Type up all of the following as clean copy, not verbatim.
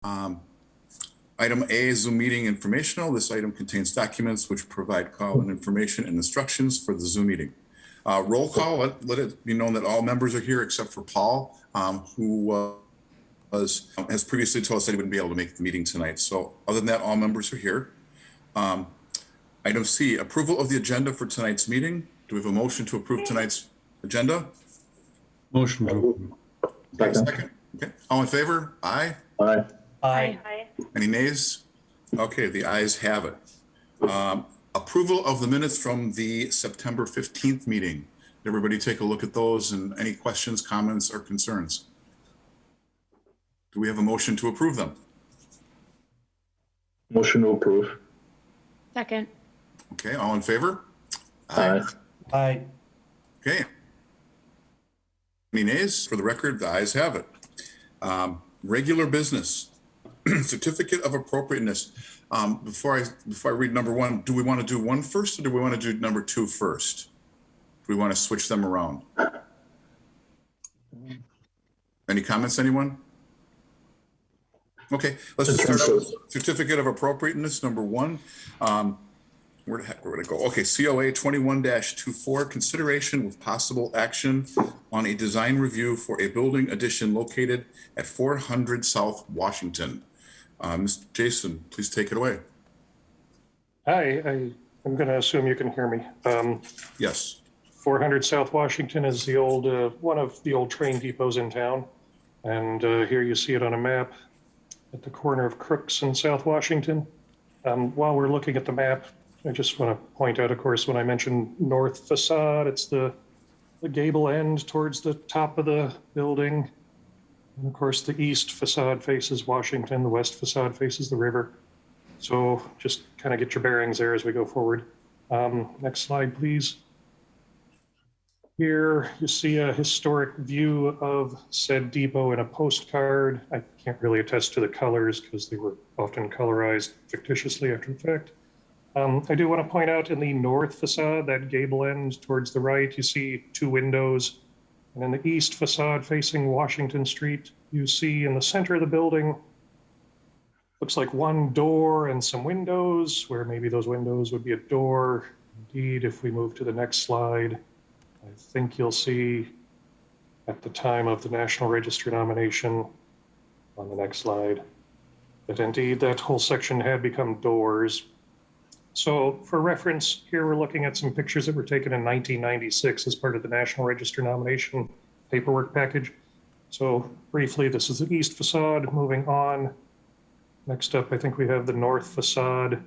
Um, Item A is Zoom meeting informational. This item contains documents which provide call-in information and instructions for the Zoom meeting. Roll call, let it be known that all members are here except for Paul, who has previously told us that he wouldn't be able to make the meeting tonight. So other than that, all members are here. Item C, approval of the agenda for tonight's meeting. Do we have a motion to approve tonight's agenda? Motion to approve. Okay, second. Okay, all in favor? Aye. Aye. Aye. Any nays? Okay, the ayes have it. Approval of the minutes from the September 15th meeting. Did everybody take a look at those and any questions, comments, or concerns? Do we have a motion to approve them? Motion to approve. Second. Okay, all in favor? Aye. Aye. Okay. Any nays? For the record, the ayes have it. Regular business. Certificate of appropriateness. Before I read number one, do we want to do one first or do we want to do number two first? Do we want to switch them around? Any comments, anyone? Okay, let's just start out with certificate of appropriateness, number one. Where the heck, where would it go? Okay, COA 21-24, consideration with possible action on a design review for a building addition located at 400 South Washington. Mr. Jason, please take it away. Hi, I'm going to assume you can hear me. Yes. 400 South Washington is the old one of the old train depots in town. And here you see it on a map at the corner of Crooks and South Washington. While we're looking at the map, I just want to point out, of course, when I mentioned north facade, it's the gable end towards the top of the building. And of course, the east facade faces Washington, the west facade faces the river. So just kind of get your bearings there as we go forward. Next slide, please. Here you see a historic view of said depot in a postcard. I can't really attest to the colors because they were often colorized fictitiously after the fact. I do want to point out in the north facade, that gable end towards the right, you see two windows. And in the east facade facing Washington Street, you see in the center of the building, looks like one door and some windows, where maybe those windows would be a door. Indeed, if we move to the next slide, I think you'll see at the time of the National Register nomination on the next slide, that indeed that whole section had become doors. So for reference, here we're looking at some pictures that were taken in 1996 as part of the National Register nomination paperwork package. So briefly, this is the east facade. Moving on. Next up, I think we have the north facade.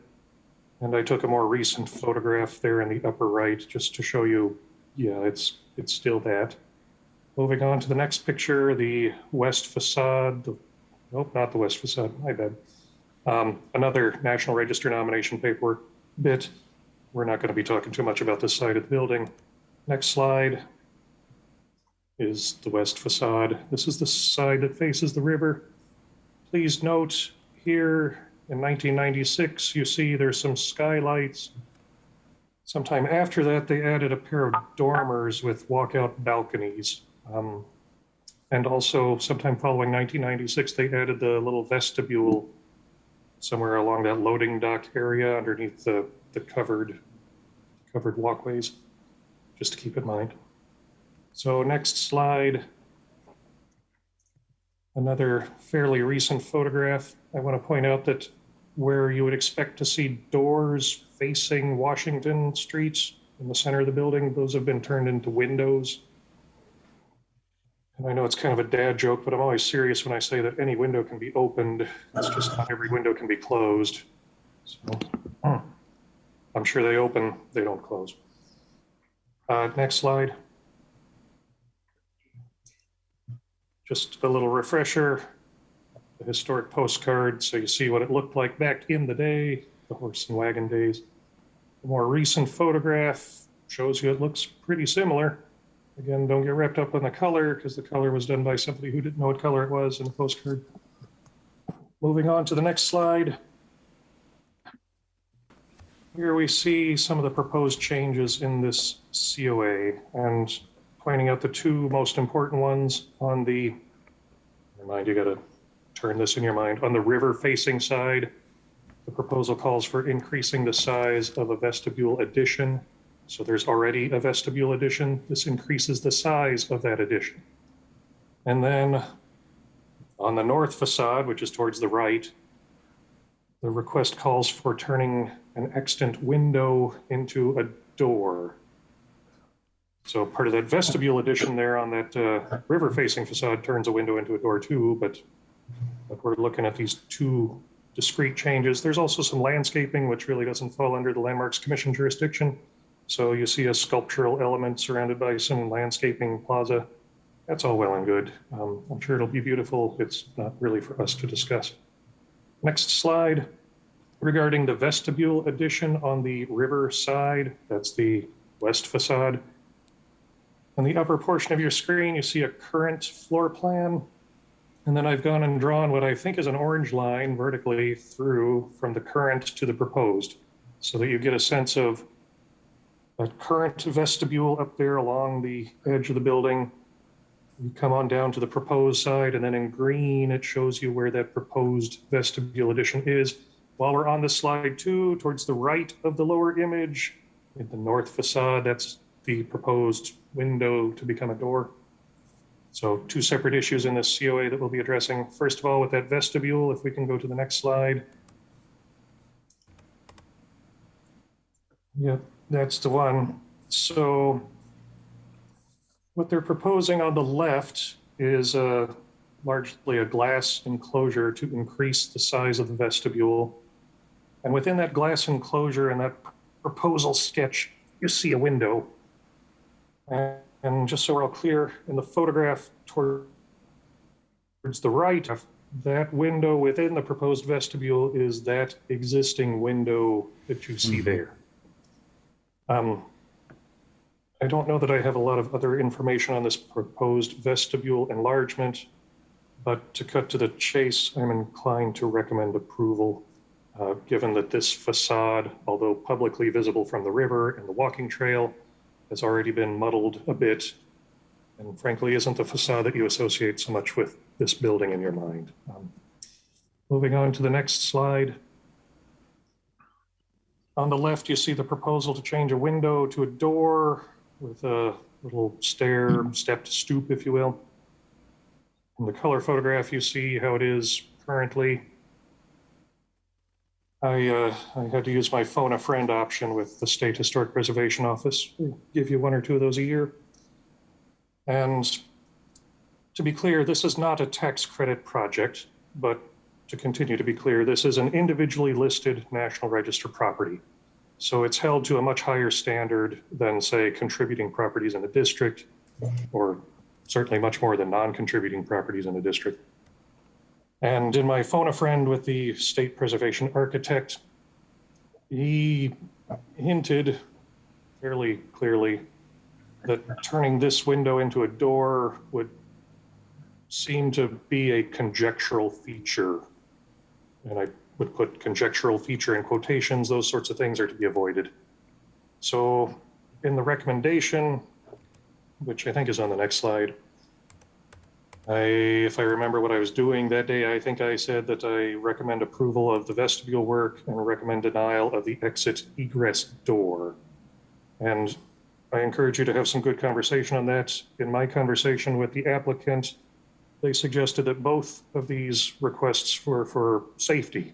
And I took a more recent photograph there in the upper right just to show you, yeah, it's still that. Moving on to the next picture, the west facade. Nope, not the west facade, my bad. Another National Register nomination paperwork bit. We're not going to be talking too much about this side of the building. Next slide is the west facade. This is the side that faces the river. Please note here in 1996, you see there's some skylights. Sometime after that, they added a pair of dormers with walkout balconies. And also sometime following 1996, they added the little vestibule somewhere along that loading dock area underneath the covered walkways, just to keep in mind. So next slide, another fairly recent photograph. I want to point out that where you would expect to see doors facing Washington Street in the center of the building, those have been turned into windows. And I know it's kind of a dad joke, but I'm always serious when I say that any window can be opened. It's just not every window can be closed. So I'm sure they open, they don't close. Next slide. Just a little refresher, the historic postcard, so you see what it looked like back in the day, the horse and wagon days. The more recent photograph shows you it looks pretty similar. Again, don't get wrapped up on the color because the color was done by somebody who didn't know what color it was in the postcard. Moving on to the next slide. Here we see some of the proposed changes in this COA and pointing out the two most important ones on the, never mind, you gotta turn this in your mind. On the river facing side, the proposal calls for increasing the size of a vestibule addition. So there's already a vestibule addition. This increases the size of that addition. And then on the north facade, which is towards the right, the request calls for turning an extant window into a door. So part of that vestibule addition there on that river-facing facade turns a window into a door too, but we're looking at these two discrete changes. There's also some landscaping, which really doesn't fall under the Landmarks Commission jurisdiction. So you see a sculptural element surrounded by some landscaping plaza. That's all well and good. I'm sure it'll be beautiful. It's not really for us to discuss. Next slide. Regarding the vestibule addition on the river side, that's the west facade. On the upper portion of your screen, you see a current floor plan. And then I've gone and drawn what I think is an orange line vertically through from the current to the proposed, so that you get a sense of a current vestibule up there along the edge of the building. You come on down to the proposed side, and then in green, it shows you where that proposed vestibule addition is. While we're on the slide too, towards the right of the lower image, in the north facade, that's the proposed window to become a door. So two separate issues in this COA that we'll be addressing. First of all, with that vestibule, if we can go to the next slide. Yep, that's the one. So what they're proposing on the left is largely a glass enclosure to increase the size of the vestibule. And within that glass enclosure and that proposal sketch, you see a window. And just so we're all clear, in the photograph towards the right, that window within the proposed vestibule is that existing window that you see there. I don't know that I have a lot of other information on this proposed vestibule enlargement, but to cut to the chase, I'm inclined to recommend approval, given that this facade, although publicly visible from the river and the walking trail, has already been muddled a bit, and frankly isn't the facade that you associate so much with this building in your mind. Moving on to the next slide. On the left, you see the proposal to change a window to a door with a little stepped stoop, if you will. In the color photograph, you see how it is currently. I had to use my phone a friend option with the State Historic Preservation Office. We give you one or two of those a year. And to be clear, this is not a tax credit project, but to continue to be clear, this is an individually listed National Register property. So it's held to a much higher standard than, say, contributing properties in a district, or certainly much more than non-contributing properties in a district. And in my phone a friend with the state preservation architect, he hinted fairly clearly that turning this window into a door would seem to be a conjectural feature. And I would put conjectural feature in quotations. Those sorts of things are to be avoided. So in the recommendation, which I think is on the next slide, if I remember what I was doing that day, I think I said that I recommend approval of the vestibule work and recommend denial of the exit egress door. And I encourage you to have some good conversation on that. In my conversation with the applicant, they suggested that both of these requests were for safety.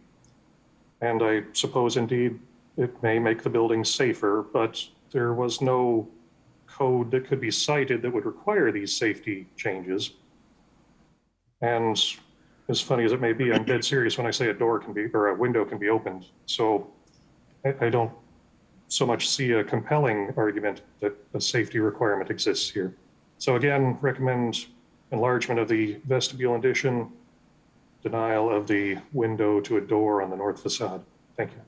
And I suppose indeed it may make the building safer, but there was no code that could be cited that would require these safety changes. And as funny as it may be, I'm dead serious when I say a door can be, or a window can be opened. So I don't so much see a compelling argument that a safety requirement exists here. So again, recommend enlargement of the vestibule addition, denial of the window to a door on the north facade. Thank you.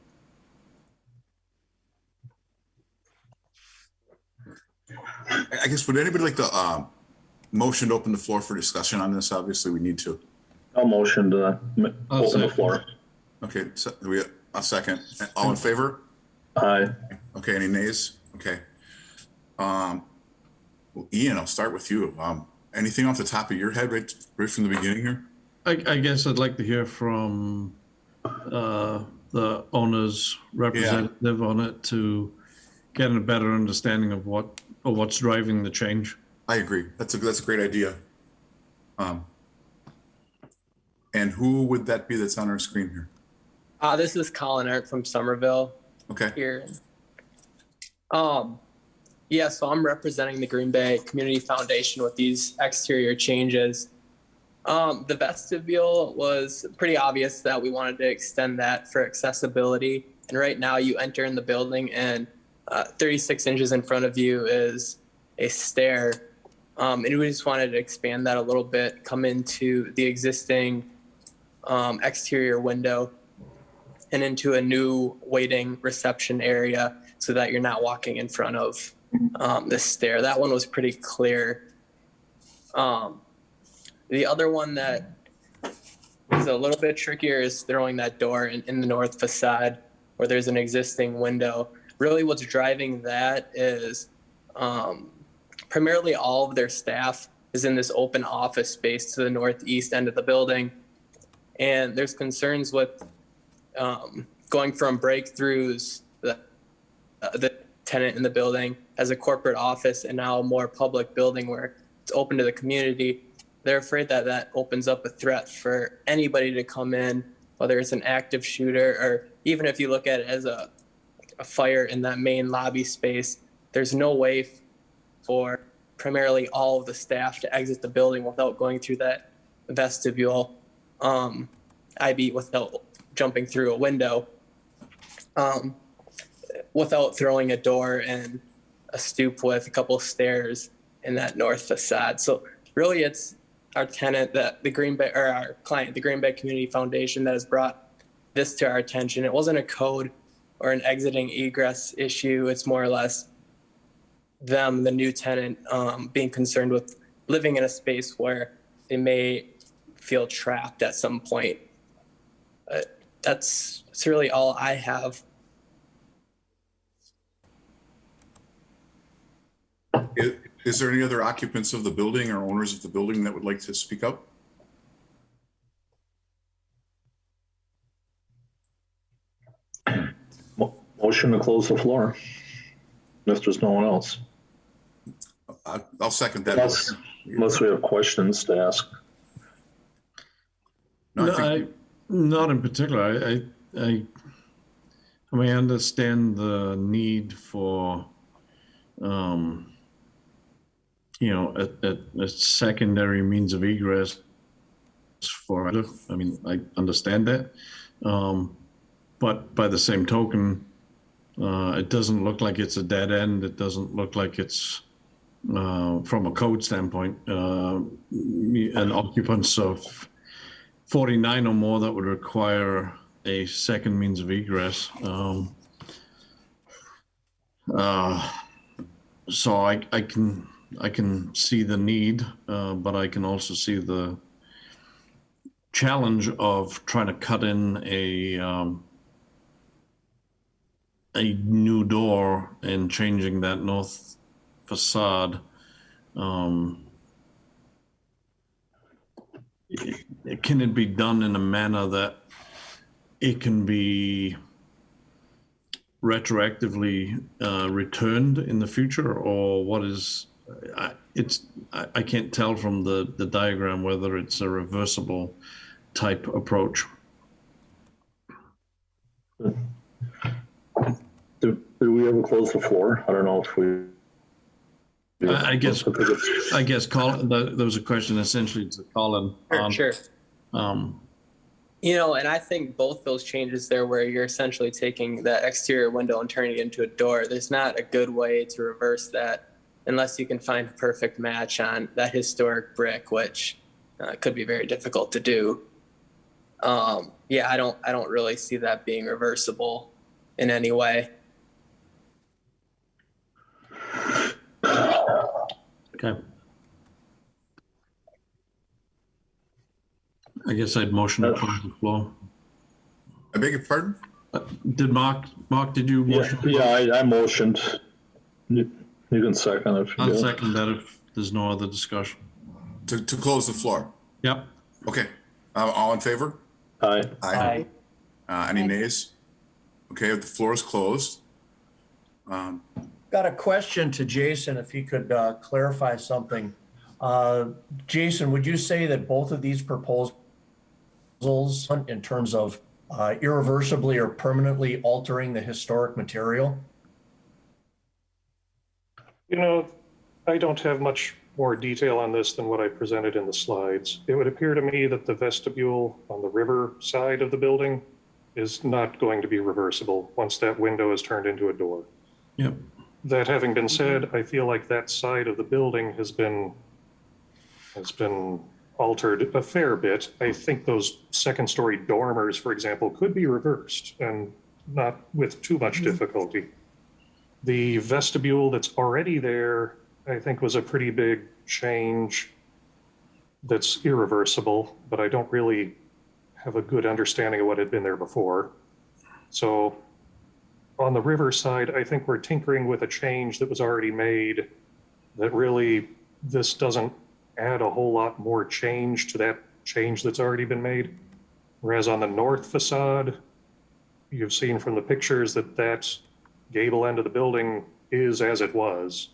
I guess, would anybody like to motion to open the floor for discussion on this? Obviously, we need to. I'll motion to open the floor. Okay, so a second. All in favor? Aye. Okay, any nays? Okay. Well, Ian, I'll start with you. Anything off the top of your head right from the beginning here? I guess I'd like to hear from the owner's representative on it to get a better understanding of what's driving the change. I agree. That's a great idea. And who would that be that's on our screen here? This is Colin Art from Somerville Okay. here. Yeah, so I'm representing the Green Bay Community Foundation with these exterior changes. The vestibule was pretty obvious that we wanted to extend that for accessibility. And right now you enter in the building and 36 inches in front of you is a stair. And we just wanted to expand that a little bit, come into the existing exterior window and into a new waiting reception area so that you're not walking in front of the stair. That one was pretty clear. The other one that is a little bit trickier is throwing that door in the north facade where there's an existing window. Really what's driving that is primarily all of their staff is in this open office space to the northeast end of the building. And there's concerns with going from breakthroughs, the tenant in the building as a corporate office and now a more public building where it's open to the community. They're afraid that that opens up a threat for anybody to come in, whether it's an active shooter or even if you look at it as a fire in that main lobby space, there's no way for primarily all of the staff to exit the building without going through that vestibule, i.e. without jumping through a window, without throwing a door and a stoop with a couple of stairs in that north facade. So really it's our tenant, the Green Bay, or our client, the Green Bay Community Foundation, that has brought this to our attention. It wasn't a code or an exiting egress issue. It's more or less them, the new tenant, being concerned with living in a space where they may feel trapped at some point. That's really all I have. Is there any other occupants of the building or owners of the building that would like to speak up? Motion to close the floor. If there's no one else. I'll second that. Unless we have questions to ask. No, I think, Not in particular. I understand the need for, a secondary means of egress for, I understand that. But by the same token, it doesn't look like it's a dead end. It doesn't look like it's, from a code standpoint, an occupants of 49 or more that would require a second means of egress. So I can see the need, but I can also see the challenge of trying to cut in a new door and changing that north facade. Can it be done in a manner that it can be retroactively returned in the future, or what is? I can't tell from the diagram whether it's a reversible type approach. Do we ever close the floor? I don't know if we. I guess Colin, there was a question essentially to Colin. Sure. And I think both those changes there where you're essentially taking that exterior window and turning it into a door, there's not a good way to reverse that unless you can find a perfect match on that historic brick, which could be very difficult to do. I don't really see that being reversible in any way. Okay. I guess I'd motion to close the floor. I beg your pardon? Did Mark, did you motion? I motioned. You can second if you I'll do. second that if there's no other discussion. To close the floor? Yep. Okay. All in favor? Aye. Aye. Any Aye. nays? Okay, the floor is closed. Got a question to Jason, if he could clarify something. Jason, would you say that both of these proposals in terms of irreversibly or permanently altering the historic material? You know, I don't have much more detail on this than what I presented in the slides. It would appear to me that the vestibule on the river side of the building is not going to be reversible once that window is turned into a door. Yep. That having been said, I feel like that side of the building has been altered a fair bit. I think those second-story dormers, for example, could be reversed and not with too much difficulty. The vestibule that's already there, I think, was a pretty big change that's irreversible, but I don't really have a good understanding of what had been there before. So on the river side, I think we're tinkering with a change that was already made that really, this doesn't add a whole lot more change to that change that's already been made. Whereas on the north facade, you've seen from the pictures that that gable end of the building is as it was.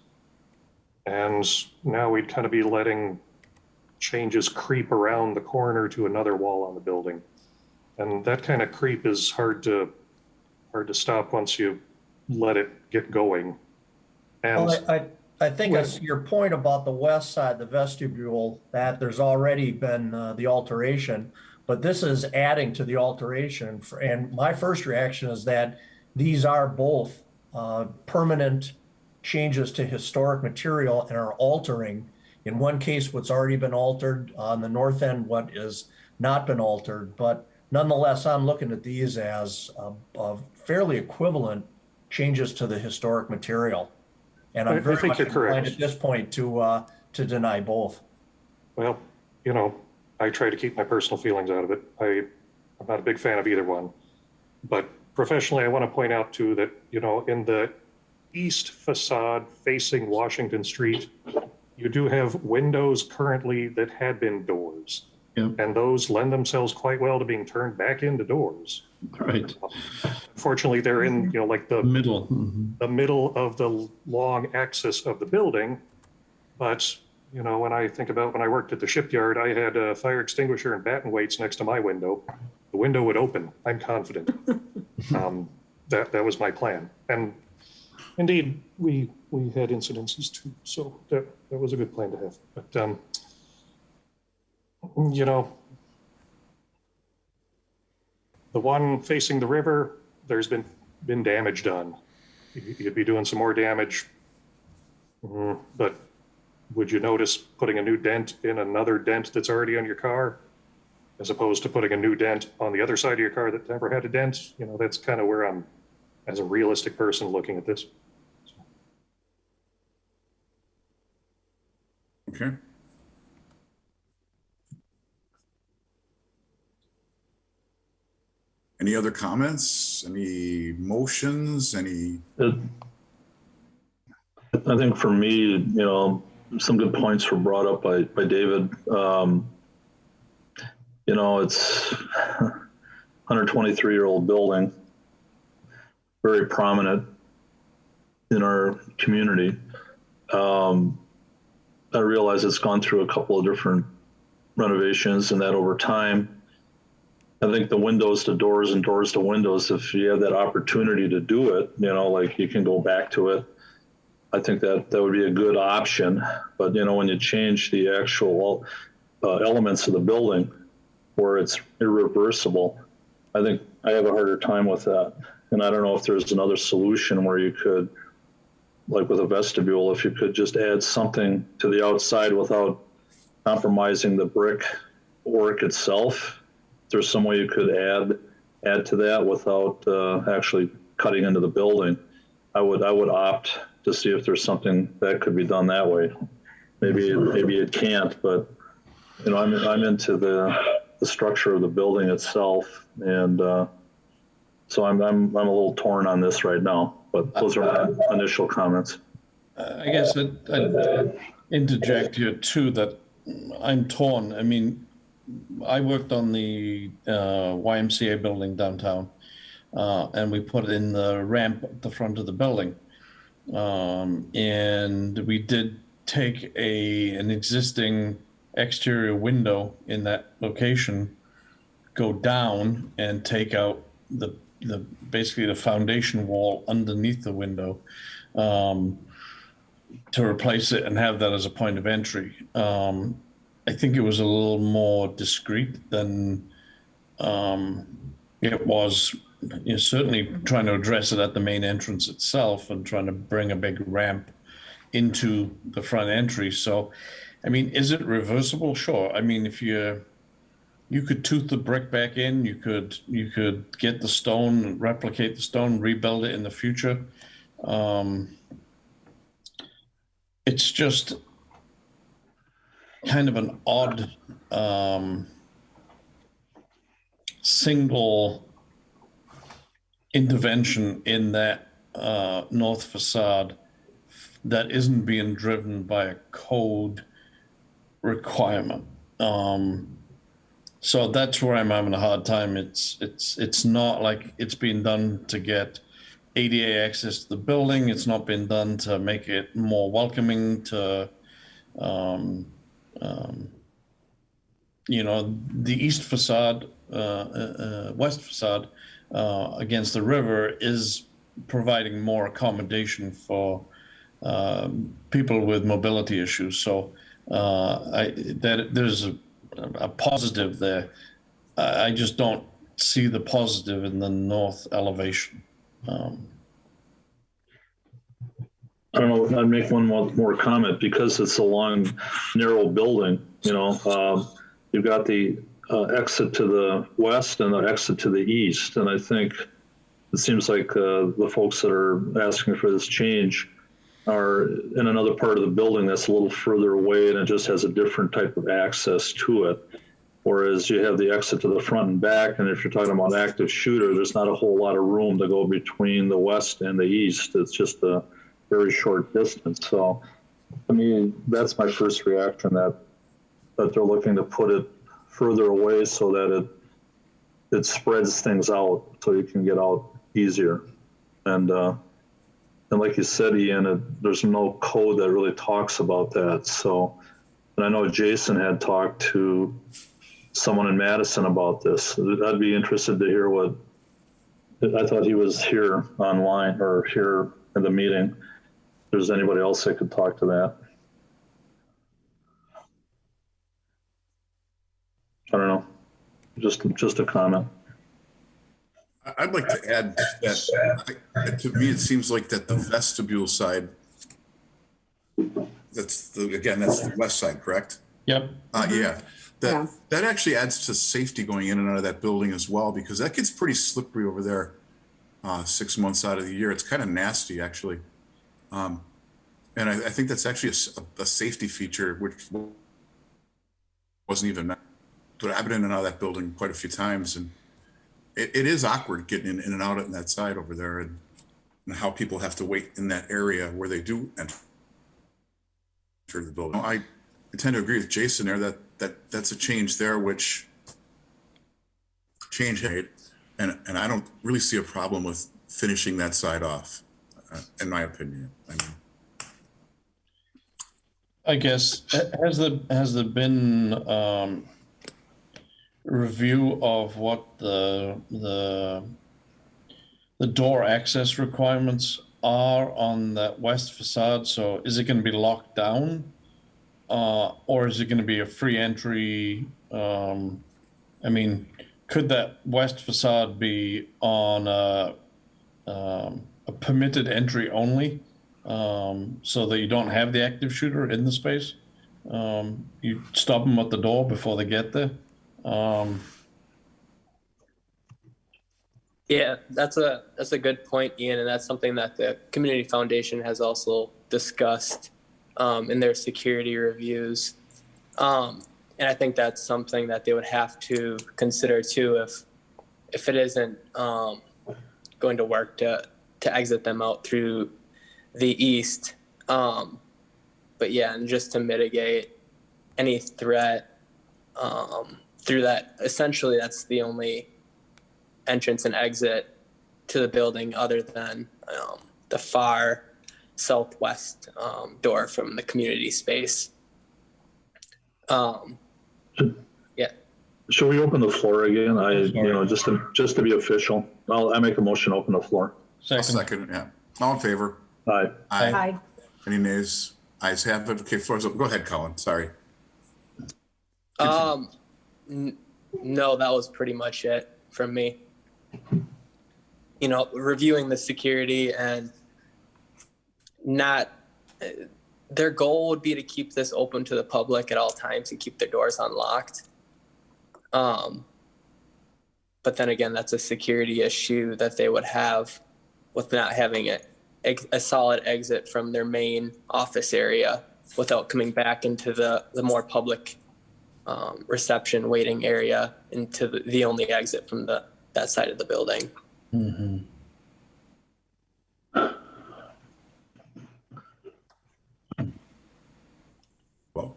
And now we'd kind of be letting changes creep around the corner to another wall on the building. And that kind of creep is hard to stop once you let it get going. And Well, I think I see your point about the west side, the vestibule, that there's already been the alteration, but this is adding to the alteration. And my first reaction is that these are both permanent changes to historic material and are altering. In one case, what's already been altered, on the north end, what is not been altered. But nonetheless, I'm looking at these as fairly equivalent changes to the historic material. And I I'm very think much you're correct. inclined at this point to deny both. well, you know, I try to keep my personal feelings out of it. I'm not a big fan of either one. But professionally, I want to point out too that, you know, in the east facade facing Washington Street, you do have windows currently that had been doors. Yep. And those lend themselves quite well to being turned back into doors. Right. Fortunately, they're in, you know, like the Middle. Mhm. middle of the long axis of the building. But, you know, when I think about when I worked at the shipyard, I had a fire extinguisher and batten weights next to my window. The window would open, I'm confident. That was my plan. And indeed, we had incidences too. So that was a good plan to have. But, you know, the one facing the river, there's been damage done. You'd be doing some more damage. But would you notice putting a new dent in another dent that's already on your car, as opposed to putting a new dent on the other side of your car that never had a dent? You know, that's kind of where I'm, as a realistic person, looking at this. Okay. Any other comments? Any motions? Any? I think for me, you know, some good points were brought up by David. You know, it's 123-year-old building, very prominent in our community. I realize it's gone through a couple of different renovations, and that over time, I think the windows to doors and doors to windows, if you have that opportunity to do it, you know, like you can go back to it. I think that would be a good option. But, you know, when you change the actual elements of the building where it's irreversible, I think I have a harder time with that. And I don't know if there's another solution where you could, like with a vestibule, if you could just add something to the outside without compromising the brick work itself. If there's some way you could add to that without actually cutting into the building, I would opt to see if there's something that could be done that way. Maybe it can't, but you know, I'm into the structure of the building itself, and so I'm a little torn on this right now. But those are my initial comments. I guess I'd interject here too that I'm torn. I mean, I worked on the YMCA building downtown, and we put in the ramp at the front of the building. And we did take an existing exterior window in that location, go down and take out the basically the foundation wall underneath the window, to replace it and have that as a point of entry. I think it was a little more discreet than it was, certainly trying to address it at the main entrance itself and trying to bring a big ramp into the front entry. So, I mean, is it reversible? Sure. I mean, if you could tooth the brick back in, you could get the stone, replicate the stone, rebuild it in the future. It's just kind of an odd single intervention in that north facade that isn't being driven by a code requirement. So that's where I'm having a hard time. It's not like it's being done to get ADA access to the building. It's not been done to make it more welcoming to, the east facade, west facade against the river is providing more accommodation for people with mobility issues. So there's a positive there. I just don't see the positive in the north elevation. I don't know, I'd make one more comment because it's a long, narrow building, you've got the exit to the west and the exit to the east. And I think it seems like the folks that are asking for this change are in another part of the building that's a little further away and it just has a different type of access to it. Whereas you have the exit to the front and back, and if you're talking about active shooter, there's not a whole lot of room to go between the west and the east. It's just a very short distance. So, I mean, that's my first reaction, that they're looking to put it further away so that it spreads things out so you can get out easier. And like you said, Ian, there's no code that really talks about that. So, and I know Jason had talked to someone in Madison about this. I'd be interested to hear what, I thought he was here online or here in the meeting. If there's anybody else that could talk to that. I don't know, just a comment. I'd like to add that to me, it seems like that the vestibule side, that's the west side, correct? Yep. Yeah. That actually adds to safety going in and out of that building as well, because that gets pretty slippery over there 6 months out of the year. It's kind of nasty, actually. And I think that's actually a safety feature, which wasn't even, but I've been in and out of that building quite a few times, and it is awkward getting in and out on that side over there, and how people have to wait in that area where they do enter the building. I tend to agree with Jason there that's a change there, which change made, and I don't really see a problem with finishing that side off, in my opinion. I mean, I guess, has there been review of what the door access requirements are on that west facade? So is it going to be locked down, or is it going to be a free entry? I mean, could that west facade be on a permitted entry only, so that you don't have the active shooter in the space? You stop them at the door before they get there. Yeah, that's a good point, Ian, and that's something that the Community Foundation has also discussed in their security reviews. And I think that's something that they would have to consider too if it isn't going to work to exit them out through the east. But yeah, and just to mitigate any threat through that. Essentially, that's the only entrance and exit to the building other than the far southwest door from the community space. Yeah. Should we open the floor again? Just to be official, I make a motion to open the floor. I'll second, yeah. All in favor? Aye. Aye. Any nays? Ayes have it. Okay, floor's open. Go ahead, Colin, sorry. No, that was pretty much it from me. You know, reviewing the security and not, their goal would be to keep this open to the public at all times and keep their doors unlocked. But then again, that's a security issue that they would have with not having a solid exit from their main office area without coming back into the more public reception waiting area into the only exit from that side of the building. Mm-hmm. Well,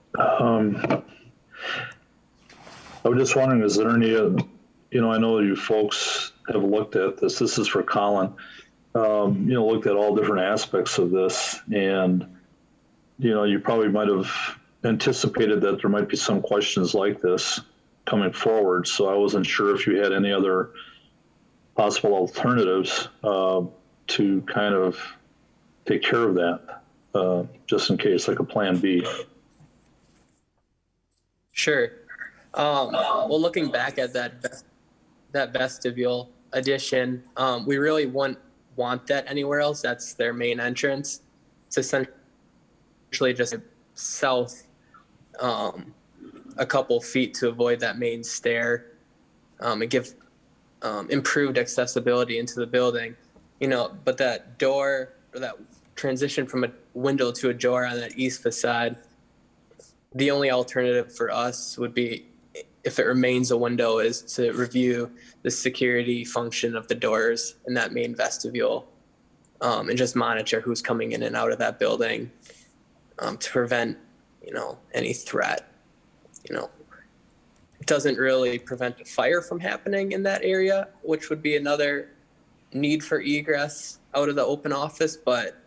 I was just wondering, is there any, I know you folks have looked at this. This is for Colin. Looked at all different aspects of this, and you probably might have anticipated that there might be some questions like this coming forward. So I wasn't sure if you had any other possible alternatives to kind of take care of that, just in case, like a plan B. Sure. Well, looking back at that vestibule addition, we really wouldn't want that anywhere else. That's their main entrance. It's essentially just south a couple feet to avoid that main stair and give improved accessibility into the building. But that door, or that transition from a window to a door on that east facade, the only alternative for us would be, if it remains a window, is to review the security function of the doors in that main vestibule and just monitor who's coming in and out of that building to prevent, any threat. It doesn't really prevent a fire from happening in that area, which would be another need for egress out of the open office, but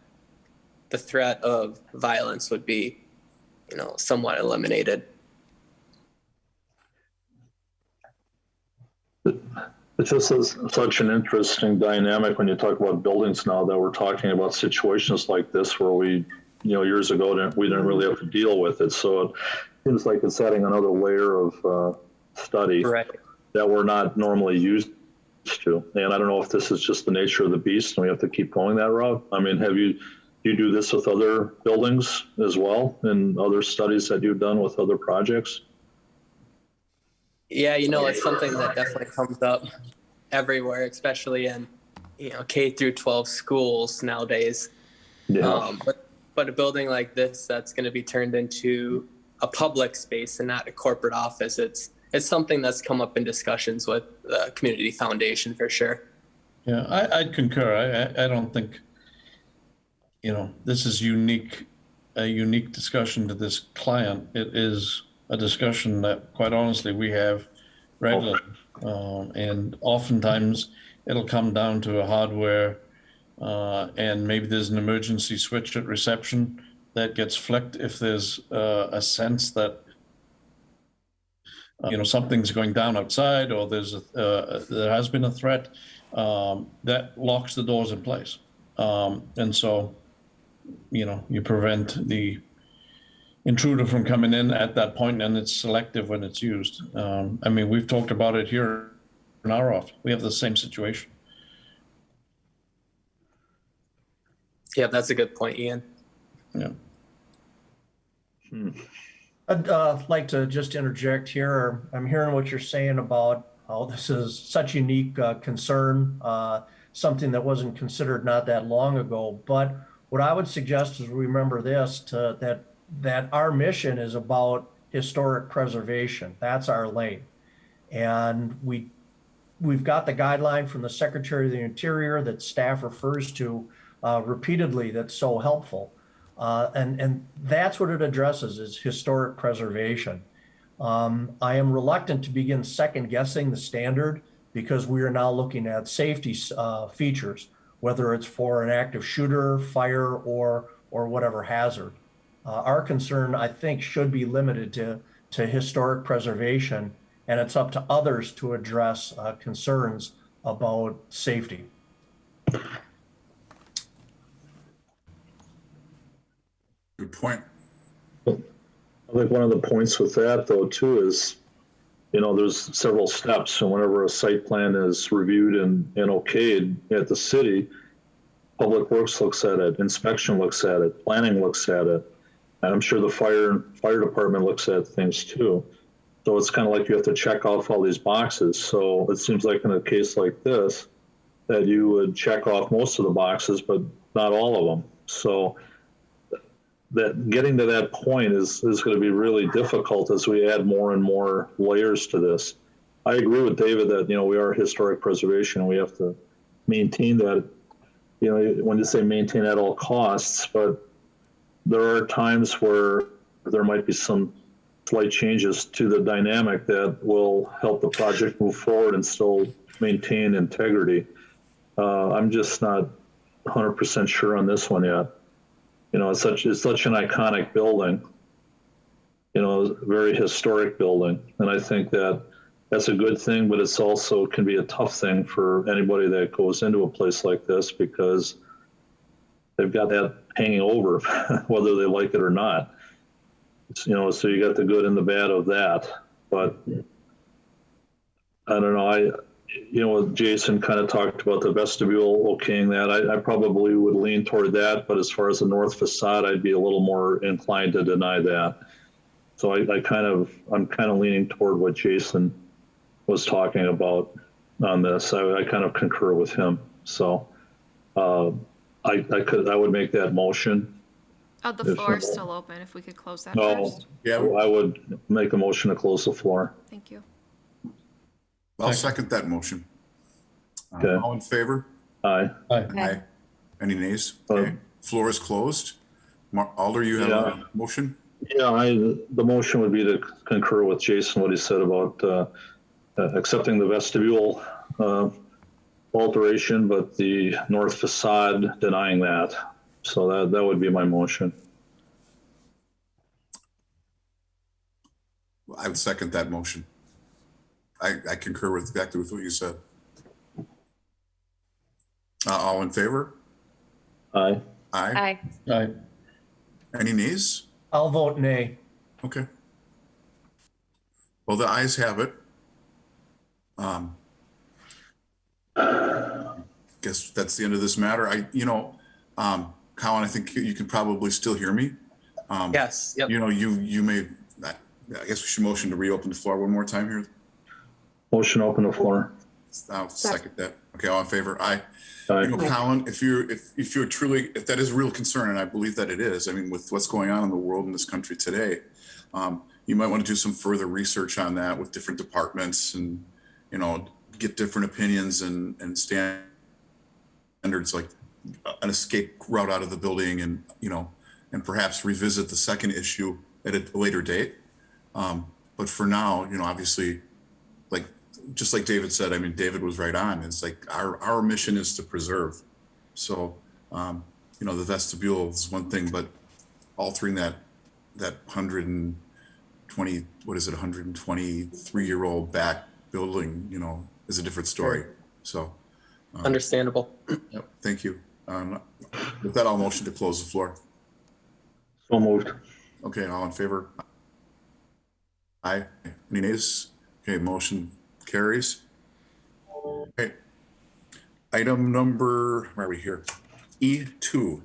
the threat of violence would be, somewhat eliminated. It's just such an interesting dynamic when you talk about buildings now, that we're talking about situations like this where we, years ago, we didn't really have to deal with it. So it seems like it's adding another layer of study Right. that we're not normally used to. And I don't know if this is just the nature of the beast and we have to keep going that route. I mean, do you do this with other buildings as well, and other studies that you've done with other projects? Yeah, it's something that definitely comes up everywhere, especially in, K through 12 schools nowadays. Yeah. But a building like this that's going to be turned into a public space and not a corporate office, it's something that's come up in discussions with the Community Foundation for sure. Yeah, I'd concur. I don't think, this is a unique discussion to this client. It is a discussion that, quite honestly, we have regularly. And oftentimes it'll come down to a hardware and maybe there's an emergency switch at reception that gets flicked if there's a sense that something's going down outside, or there has been a threat that locks the doors in place, and so you prevent the intruder from coming in at that point, and it's selective when it's used. We've talked about it here in our office. We have the same situation. Yeah, that's a good point, Ian. Yeah. I'd like to just interject here. I'm hearing what you're saying about how this is such a unique concern, something that wasn't considered not that long ago. But what I would suggest is remember this, that our mission is about historic preservation. That's our lane. And we've got the guideline from the Secretary of the Interior that staff refers to repeatedly that's so helpful. And that's what it addresses, is historic preservation. I am reluctant to begin second guessing the standard because we are now looking at safety features, whether it's for an active shooter, fire, or whatever hazard. Our concern, I think, should be limited to historic preservation, and it's up to others to address concerns about safety. Good point. I think one of the points with that though too is, there's several steps, and whenever a site plan is reviewed and okayed at the city, Public Works looks at it, inspection looks at it, planning looks at it, and I'm sure the fire department looks at things too. So it's kind of like you have to check off all these boxes. So it seems like in a case like this, that you would check off most of the boxes, but not all of them. So that getting to that point is going to be really difficult as we add more and more layers to this. I agree with David that, we are historic preservation and we have to maintain that, when you say maintain at all costs, but there are times where there might be some slight changes to the dynamic that will help the project move forward and still maintain integrity. I'm just not 100% sure on this one yet. It's such an iconic building, a very historic building. And I think that that's a good thing, but it's also can be a tough thing for anybody that goes into a place like this because they've got that hanging over, whether they like it or not. So you got the good and the bad of that. But I don't know, Jason kind of talked about the vestibule okaying that. I probably would lean toward that, but as far as the north facade, I'd be a little more inclined to deny that. So I'm kind of leaning toward what Jason was talking about on this. I kind of concur with him. So I would make that motion. Oh, the floor is still open. If we could close that No, first. Yeah, I would make a motion to close the floor. Thank you. I'll second that motion. Okay. All in favor? Aye. Aye. Any nays? Okay. Floor is closed. Alder, you have a motion? Yeah, the motion would be to concur with Jason, what he said about accepting the vestibule alteration, but the north facade denying that. So that would be my motion. I would second that motion. I concur exactly with what you said. All in favor? Aye. Aye. Aye. Any nays? I'll vote nay. Okay. Well, the ayes have it. Guess that's the end of this matter. Colin, I think you can probably still hear me. Yes, yep. You may, I guess we should motion to reopen the floor one more time here. Motion to open the floor. I'll second that. Okay, all in favor? Aye. Aye. Colin, if you're truly, if that is a real concern, and I believe that it is, I mean, with what's going on in the world in this country today, you might want to do some further research on that with different departments and, get different opinions and standards, like an escape route out of the building and, and perhaps revisit the second issue at a later date. But for now, obviously, just like David said, I mean, David was right on. It's like our mission is to preserve. So, the vestibule is one thing, but altering that 120, 123-year-old back building, is a different story. So, Understandable. thank you. With that, I'll motion to close the floor. So moved. Okay, all in favor? Aye. Any nays? Okay, motion carries. Okay. Item number, where are we here? E2,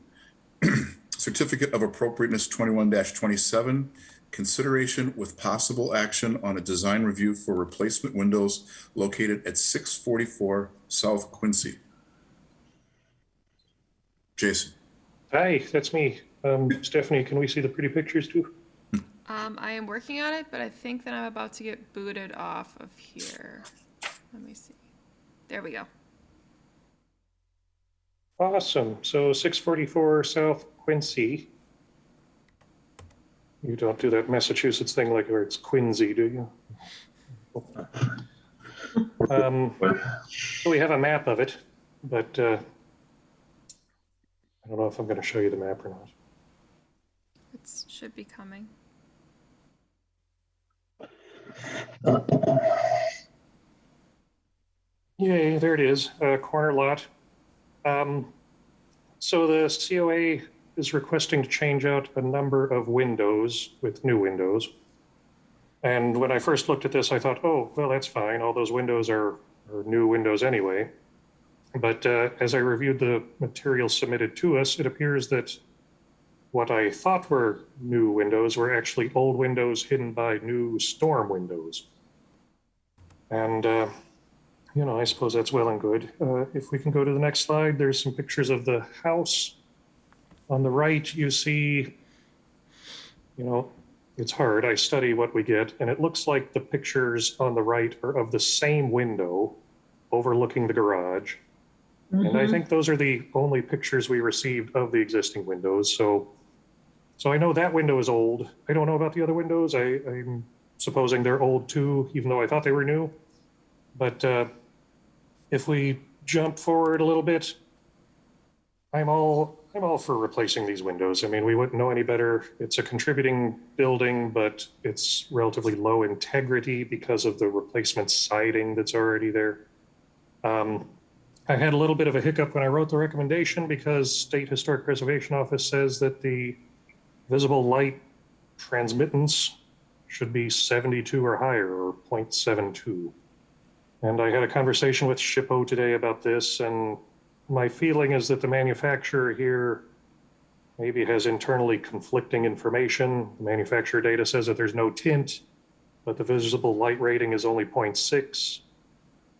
Certificate of Appropriateness 21-27, consideration with possible action on a design review for replacement windows located at 644 South Quincy. Jason. Hi, that's me. Stephanie, can we see the pretty pictures too? I am working on it, but I think that I'm about to get booted off of here. Let me see. There we go. Awesome. So 644 South Quincy. You don't do that Massachusetts thing like where it's Quincy, do you? So we have a map of it, but I don't know if I'm going to show you the map or not. It should be coming. Yay, there it is, corner lot. So the COA is requesting to change out a number of windows with new windows. And when I first looked at this, I thought, oh, well, that's fine. All those windows are new windows anyway. But as I reviewed the material submitted to us, it appears that what I thought were new windows were actually old windows hidden by new storm windows. And, you know, I suppose that's well and good. If we can go to the next slide, there's some pictures of the house. On the right, you see, you know, it's hard. I study what we get, and it looks like the pictures on the right are of the same window overlooking the garage. And I think those are the only pictures we received of the existing windows. So I know that window is old. I don't know about the other windows. I'm supposing they're old too, even though I thought they were new. But if we jump forward a little bit, I'm all for replacing these windows. I mean, we wouldn't know any better. It's a contributing building, but it's relatively low integrity because of the replacement siding that's already there. I had a little bit of a hiccup when I wrote the recommendation because State Historic Preservation Office says that the visible light transmittance should be 72 or higher, or 0.72. And I had a conversation with SHPO today about this, and my feeling is that the manufacturer here maybe has internally conflicting information. The manufacturer data says that there's no tint, but the visible light rating is only 0.6.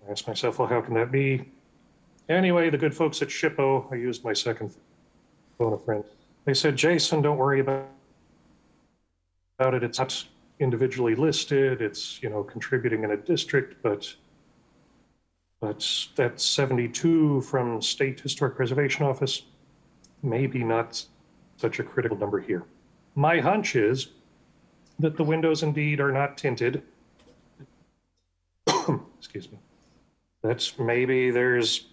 I asked myself, well, how can that be? Anyway, the good folks at SHPO, I used my second phone a friend. They said, Jason, don't worry about it. It's not individually listed. It's, you know, contributing in a district, but that 72 from State Historic Preservation Office, maybe not such a critical number here. My hunch is that the windows indeed are not tinted. Excuse me. That's maybe there's,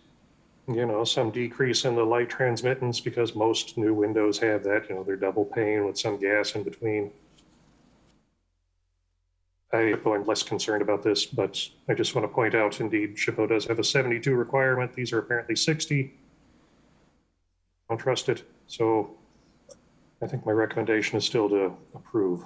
you know, some decrease in the light transmittance because most new windows have that, you know, they're double pane with some gas in between. I'm less concerned about this, but I just want to point out, indeed, SHPO does have a 72 requirement. These are apparently 60. Don't trust it. So I think my recommendation is still to approve.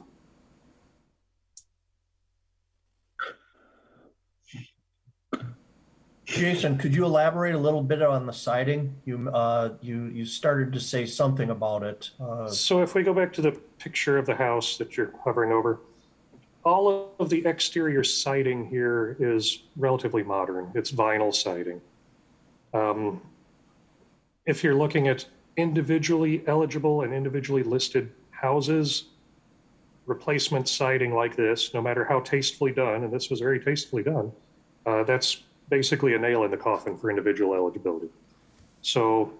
Jason, could you elaborate a little bit on the siding? You started to say something about it. So if we go back to the picture of the house that you're hovering over, all of the exterior siding here is relatively modern. It's vinyl siding. If you're looking at individually eligible and individually listed houses, replacement siding like this, no matter how tastefully done, and this was very tastefully done, that's basically a nail in the coffin for individual eligibility. So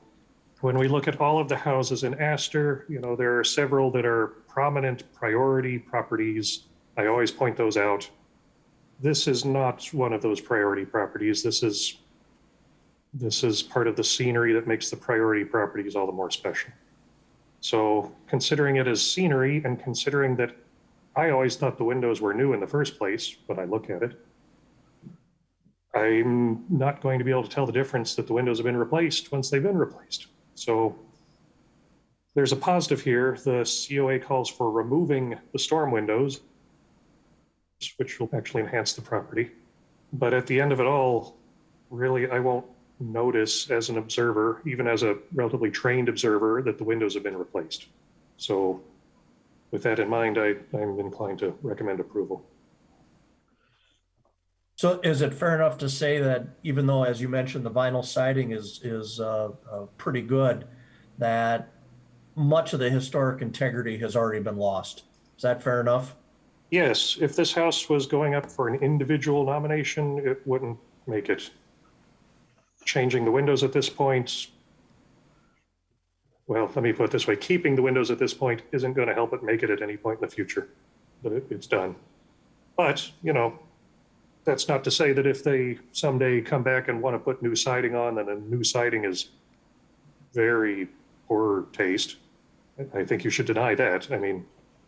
when we look at all of the houses in Astor, you know, there are several that are prominent priority properties. I always point those out. This is not one of those priority properties. This is part of the scenery that makes the priority properties all the more special. So considering it as scenery and considering that I always thought the windows were new in the first place when I look at it, I'm not going to be able to tell the difference that the windows have been replaced once they've been replaced. So there's a positive here. The COA calls for removing the storm windows, which will actually enhance the property. But at the end of it all, really, I won't notice as an observer, even as a relatively trained observer, that the windows have been replaced. So with that in mind, I'm inclined to recommend approval. So is it fair enough to say that even though, as you mentioned, the vinyl siding is pretty good, that much of the historic integrity has already been lost? Is that fair enough? Yes, if this house was going up for an individual nomination, it wouldn't make it. Changing the windows at this point, well, let me put it this way, keeping the windows at this point isn't going to help it make it at any point in the future, but it's done. But, you know, that's not to say that if they someday come back and want to put new siding on, then a new siding is very poor taste. I think you should deny that. I mean,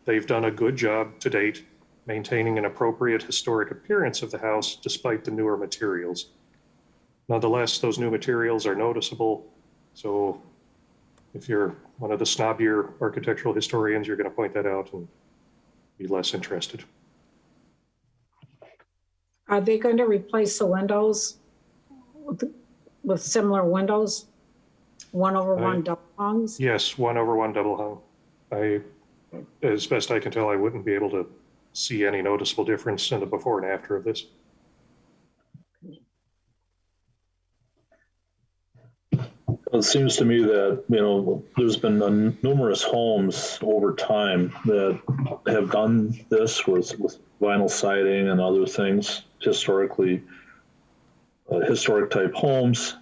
they've done a good job to date maintaining an appropriate historic appearance of the house despite the newer materials. Nonetheless, those new materials are noticeable. So if you're one of the snobbier architectural historians, you're going to point that out and be less interested. Are they going to replace the windows with similar windows? 1/1 double hungs? Yes, 1/1 double hung. As best I can tell, I wouldn't be able to see any noticeable difference in the before and after of this. It seems to me that, you know, there's been numerous homes over time that have done this with vinyl siding and other things, historically, historic type homes.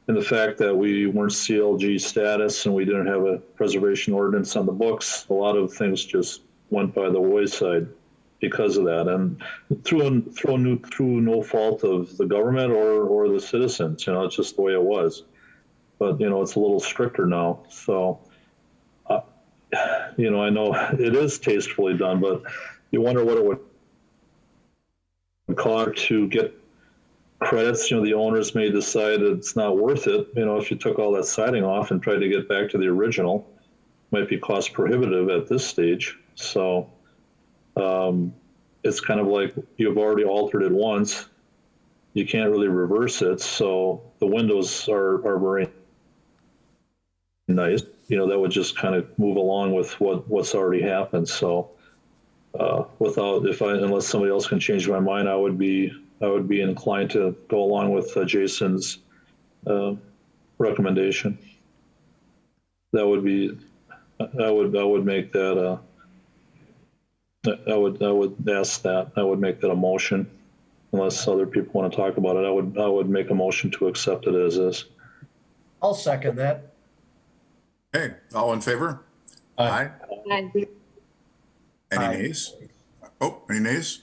And the fact that we weren't CLG status and we didn't have a preservation ordinance on the books, a lot of things just went by the wayside because of that. And through no fault of the government or the citizens, you know, it's just the way it was. But, you know, it's a little stricter now. So, you know, I know it is tastefully done, but you wonder what it would cost to get credits. You know, the owners may decide it's not worth it. You know, if you took all that siding off and tried to get back to the original, it might be cost prohibitive at this stage. So it's kind of like you've already altered it once. You can't really reverse it. So the windows are very nice. You know, that would just kind of move along with what's already happened. So unless somebody else can change my mind, I would be inclined to go along with Jason's recommendation. I would make that. I would ask that. I would make that a motion, unless other people want to talk about it. I would make a motion to accept it as is. I'll second that. Okay, all in favor? Aye. Any Aye. nays? Oh, any nays?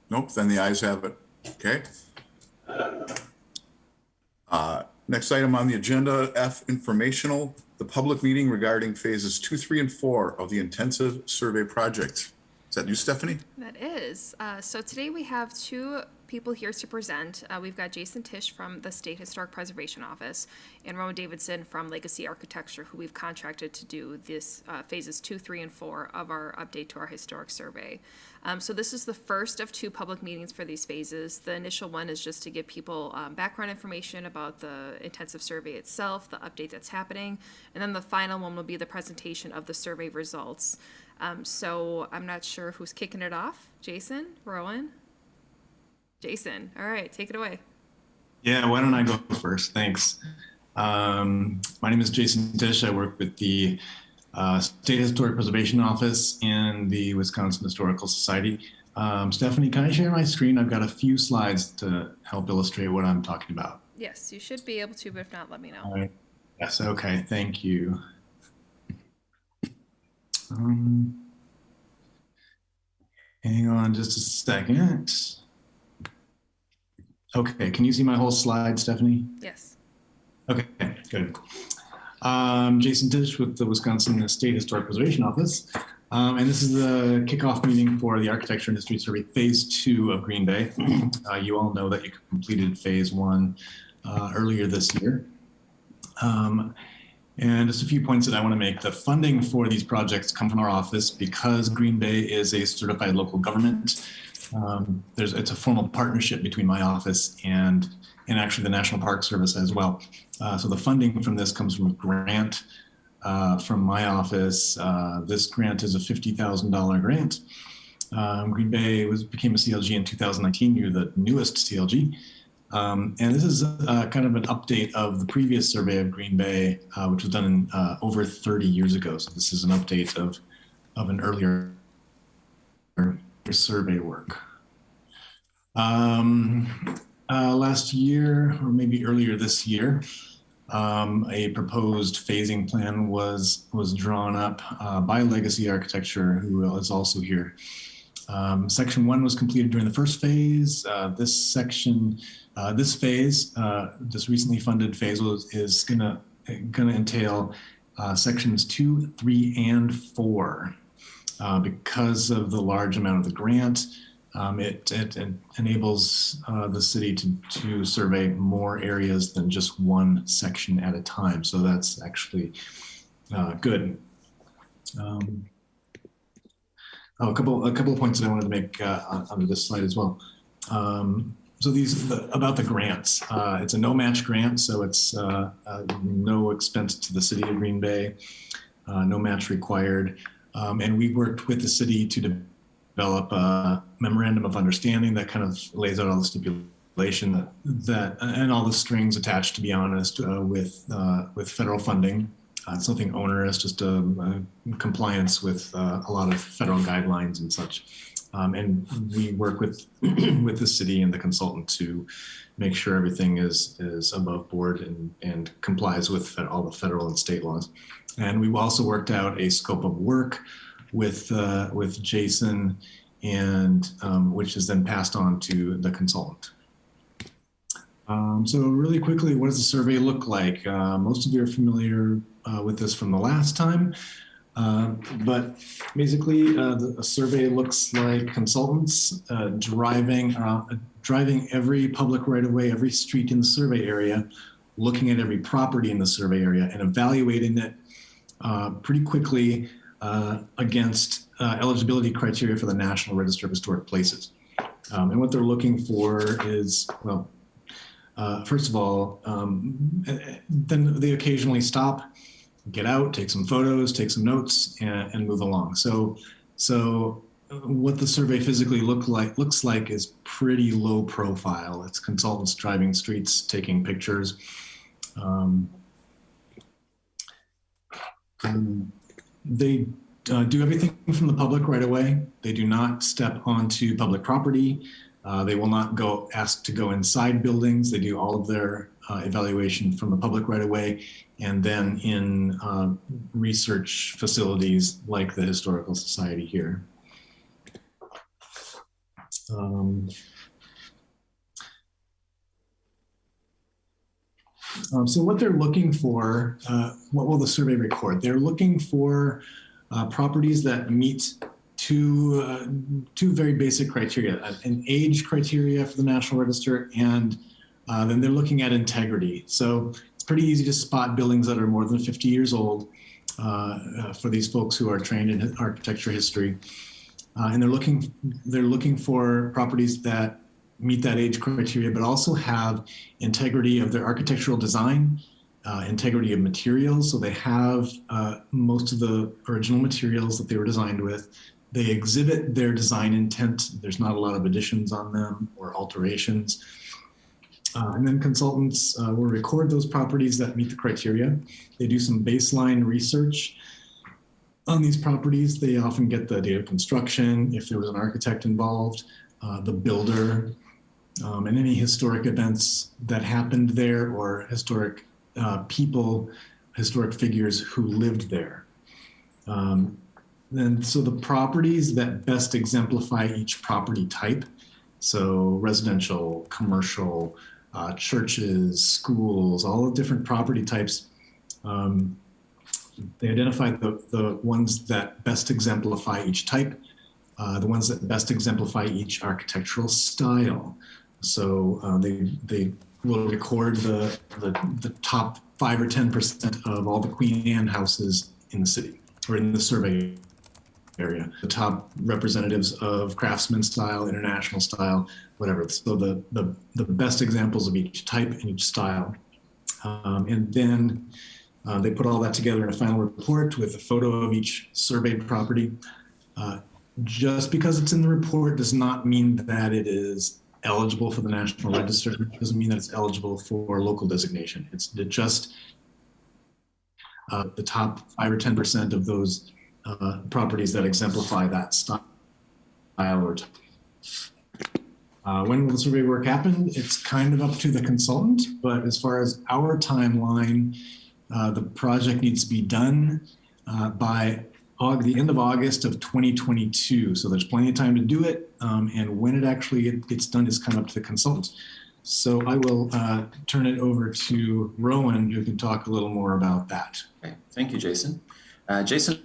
Nope, then the ayes have it. Okay. Next item on the agenda, F, informational, the public meeting regarding phases 2, 3, and 4 of the intensive survey project. Is that you, Stephanie? That is. So today we have two people here to present. We've got Jason Tisch from the State Historic Preservation Office and Rowan Davidson from Legacy Architecture, who we've contracted to do this phases 2, 3, and 4 of our update to our historic survey. So this is the first of two public meetings for these phases. The initial one is just to give people background information about the intensive survey itself, the update that's happening, and then the final one will be the presentation of the survey results. So I'm not sure who's kicking it off. Jason? Rowan? Jason, all right, take it away. Yeah, why don't I go first? Thanks. My name is Jason Tisch. I work with the State Historic Preservation Office and the Wisconsin Historical Society. Stephanie, can I share my screen? I've got a few slides to help illustrate what I'm talking about. Yes, you should be able to, but if not, let me know. All right. Yes, okay, thank you. Hang on just a second. Okay, can you see my whole slide, Stephanie? Yes. Okay, good. Jason Tisch with the Wisconsin State Historic Preservation Office. And this is the kickoff meeting for the Architecture and History Survey Phase 2 of Green Bay. You all know that you completed Phase 1 earlier this year. And just a few points that I want to make. The funding for these projects come from our office because Green Bay is a certified local government. It's a formal partnership between my office and actually the National Park Service as well. So the funding from this comes from a grant from my office. This grant is a $50,000 grant. Green Bay became a CLG in 2019. You're the newest CLG. And this is kind of an update of the previous survey of Green Bay, which was done over 30 years ago. So this is an update of an earlier survey work. Last year, or maybe earlier this year, a proposed phasing plan was drawn up by Legacy Architecture, who is also here. Section 1 was completed during the first phase. This phase, this recently funded phase, is gonna entail sections 2, 3, and 4. Because of the large amount of the grant, it enables the city to survey more areas than just one section at a time. So that's actually good. A couple of points that I wanted to make under this slide as well. So about the grants. It's a no-match grant, so it's no expense to the city of Green Bay, no match required. And we worked with the city to develop a memorandum of understanding that kind of lays out all the stipulation that and all the strings attached, to be honest, with federal funding. It's nothing onerous, just compliance with a lot of federal guidelines and such. And we work with with the city and the consultant to make sure everything is above board and complies with all the federal and state laws. And we've also worked out a scope of work with Jason, and which is then passed on to the consultant. So really quickly, what does the survey look like? Most of you are familiar with this from the last time, but basically a survey looks like consultants driving every public right-of-way, every street in the survey area, looking at every property in the survey area and evaluating it pretty quickly against eligibility criteria for the National Register of Historic Places. And what they're looking for is, well, first of all, then they occasionally stop, get out, take some photos, take some notes, and move along. So what the survey physically looks like is pretty low profile. It's consultants driving streets, taking pictures. They do everything from the public right away. They do not step onto public property. They will not ask to go inside buildings. They do all of their evaluation from the public right away, and then in research facilities like the Historical Society here. So what they're looking for, what will the survey record? They're looking for properties that meet two very basic criteria, an age criteria for the National Register, and then they're looking at integrity. So it's pretty easy to spot buildings that are more than 50 years old for these folks who are trained in architecture history. And they're looking for properties that meet that age criteria, but also have integrity of their architectural design, integrity of materials. So they have most of the original materials that they were designed with. They exhibit their design intent. There's not a lot of additions on them or alterations. And then consultants will record those properties that meet the criteria. They do some baseline research on these properties. They often get the date of construction, if there was an architect involved, the builder, and any historic events that happened there, or historic people, historic figures who lived there. And so the properties that best exemplify each property type, so residential, commercial, churches, schools, all the different property types, they identify the ones that best exemplify each type, the ones that best exemplify each architectural style. So they will record the top 5 or 10% of all the Queen Anne houses in the city or in the survey area, the top representatives of craftsman style, international style, whatever. So the best examples of each type and each style. And then they put all that together in a final report with a photo of each surveyed property. Just because it's in the report does not mean that it is eligible for the National Register. It doesn't mean that it's eligible for local designation. It's just the top 5 or 10% of those properties that exemplify that style or type. When will the survey work happen? It's kind of up to the consultant, but as far as our timeline, the project needs to be done by the end of August of 2022. So there's plenty of time to do it. And when it actually gets done is kind of up to the consultant. So I will turn it over to Rowan, who can talk a little more about that. Okay, thank you, Jason. Jason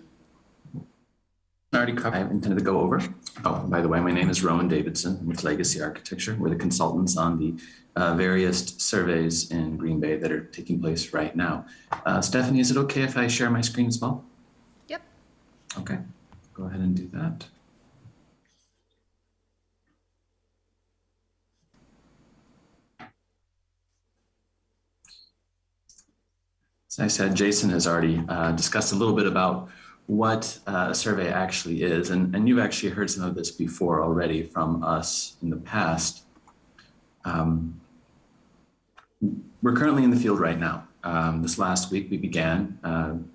already covered. I intended to go over. Oh, by the way, my name is Rowan Davidson with Legacy Architecture. We're the consultants on the various surveys in Green Bay that are taking place right now. Stephanie, is it okay if I share my screen as well? Yep. Okay, go ahead and do that. As I said, Jason has already discussed a little bit about what a survey actually is, and you've actually heard some of this before already from us in the past. We're currently in the field right now. This last week we began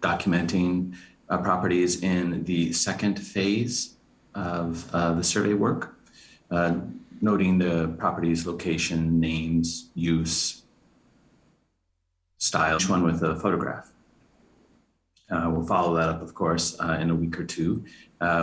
documenting properties in the second phase of the survey work, noting the property's location, names, use, style, each one with a photograph. We'll follow that up, of course, in a week or two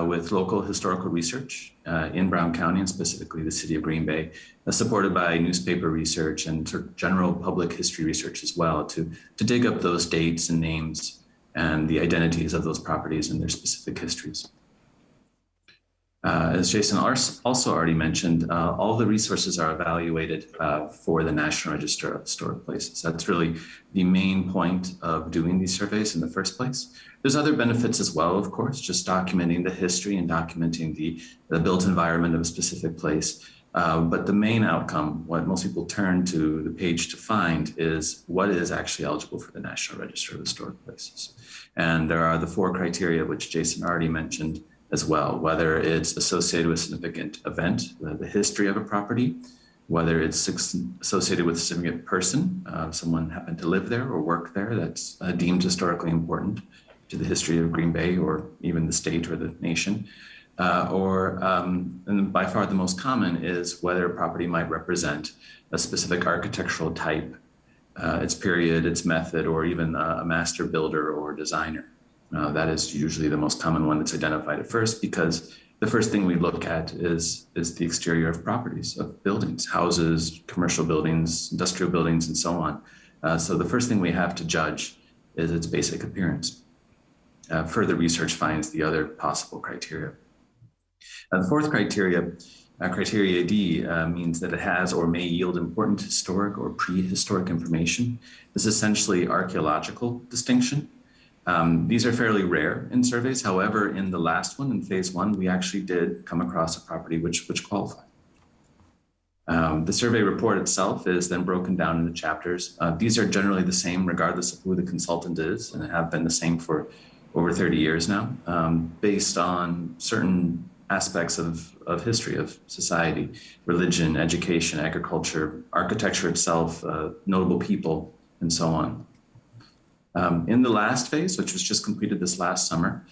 with local historical research in Brown County and specifically the city of Green Bay, supported by newspaper research and sort of general public history research as well to dig up those dates and names and the identities of those properties and their specific histories. As Jason also already mentioned, all the resources are evaluated for the National Register of Historic Places. That's really the main point of doing these surveys in the first place. There's other benefits as well, of course, just documenting the history and documenting the built environment of a specific place. But the main outcome, what most people turn to the page to find, is what is actually eligible for the National Register of Historic Places. And there are the 4 criteria, which Jason already mentioned as well, whether it's associated with a significant event, the history of a property, whether it's associated with a significant person, someone happened to live there or work there that's deemed historically important to the history of Green Bay or even the state or the nation, and by far the most common is whether a property might represent a specific architectural type, its period, its method, or even a master builder or designer. That is usually the most common one that's identified at first, because the first thing we look at is the exterior of properties, of buildings, houses, commercial buildings, industrial buildings, and so on. So the first thing we have to judge is its basic appearance. Further research finds the other possible criteria. The fourth criteria, criteria D, means that it has or may yield important historic or prehistoric information. This is essentially archaeological distinction. These are fairly rare in surveys. However, in the last one, in phase 1, we actually did come across a property which qualified. The survey report itself is then broken down into chapters. These are generally the same regardless of who the consultant is, and have been the same for over 30 years now, based on certain aspects of history, of society, religion, education, agriculture, architecture itself, notable people, and so on. In the last phase, which was just completed this last summer,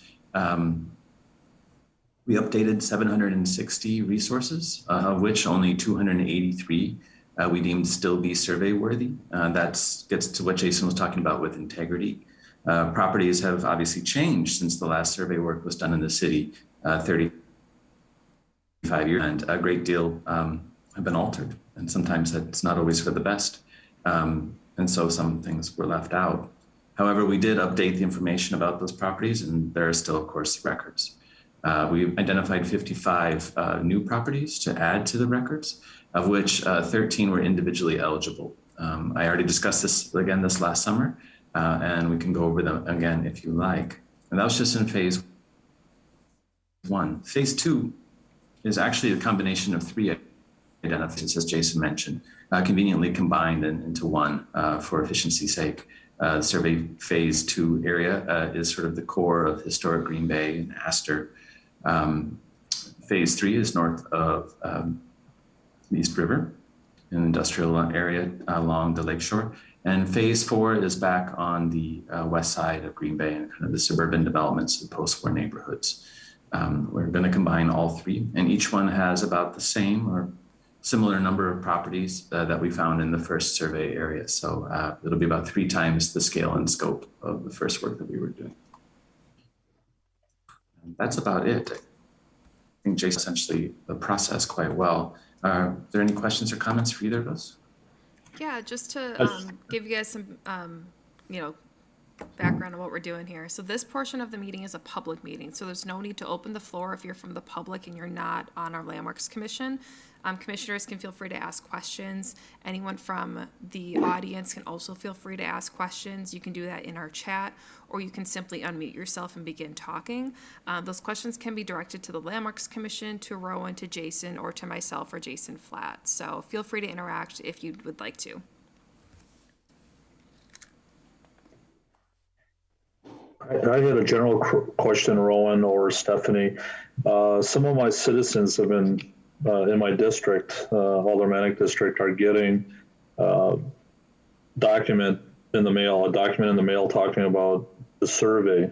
we updated 760 resources, of which only 283 we deemed still be survey worthy. That gets to what Jason was talking about with integrity. Properties have obviously changed since the last survey work was done in the city 35 years, and a great deal have been altered. And sometimes it's not always for the best. And so some things were left out. However, we did update the information about those properties, and there are still, of course, records. We identified 55 new properties to add to the records, of which 13 were individually eligible. I already discussed this again this last summer, and we can go over them again if you like. And that was just in phase 1. Phase 2 is actually a combination of 3 identifiers, as Jason mentioned, conveniently combined into one for efficiency's sake. The survey phase 2 area is sort of the core of historic Green Bay and Astor. Phase 3 is north of the East River, an industrial area along the lakeshore. And phase 4 is back on the west side of Green Bay and kind of the suburban developments and post-war neighborhoods. We're going to combine all 3, and each one has about the same or similar number of properties that we found in the first survey area. So it'll be about 3 times the scale and scope of the first work that we were doing. And that's about it. I think Jason essentially the process quite well. Are there any questions or comments for either of us? Yeah, just to give you guys some, background on what we're doing here. So this portion of the meeting is a public meeting, so there's no need to open the floor if you're from the public and you're not on our Landmarks Commission. Commissioners can feel free to ask questions. Anyone from the audience can also feel free to ask questions. You can do that in our chat, or you can simply unmute yourself and begin talking. Those questions can be directed to the Landmarks Commission, to Rowan, to Jason, or to myself or Jason Flatt. So feel free to interact if you would like to. I had a general question, Rowan or Stephanie. Some of my citizens have been in my district, Aldermanic district, are getting a document in the mail talking about the survey.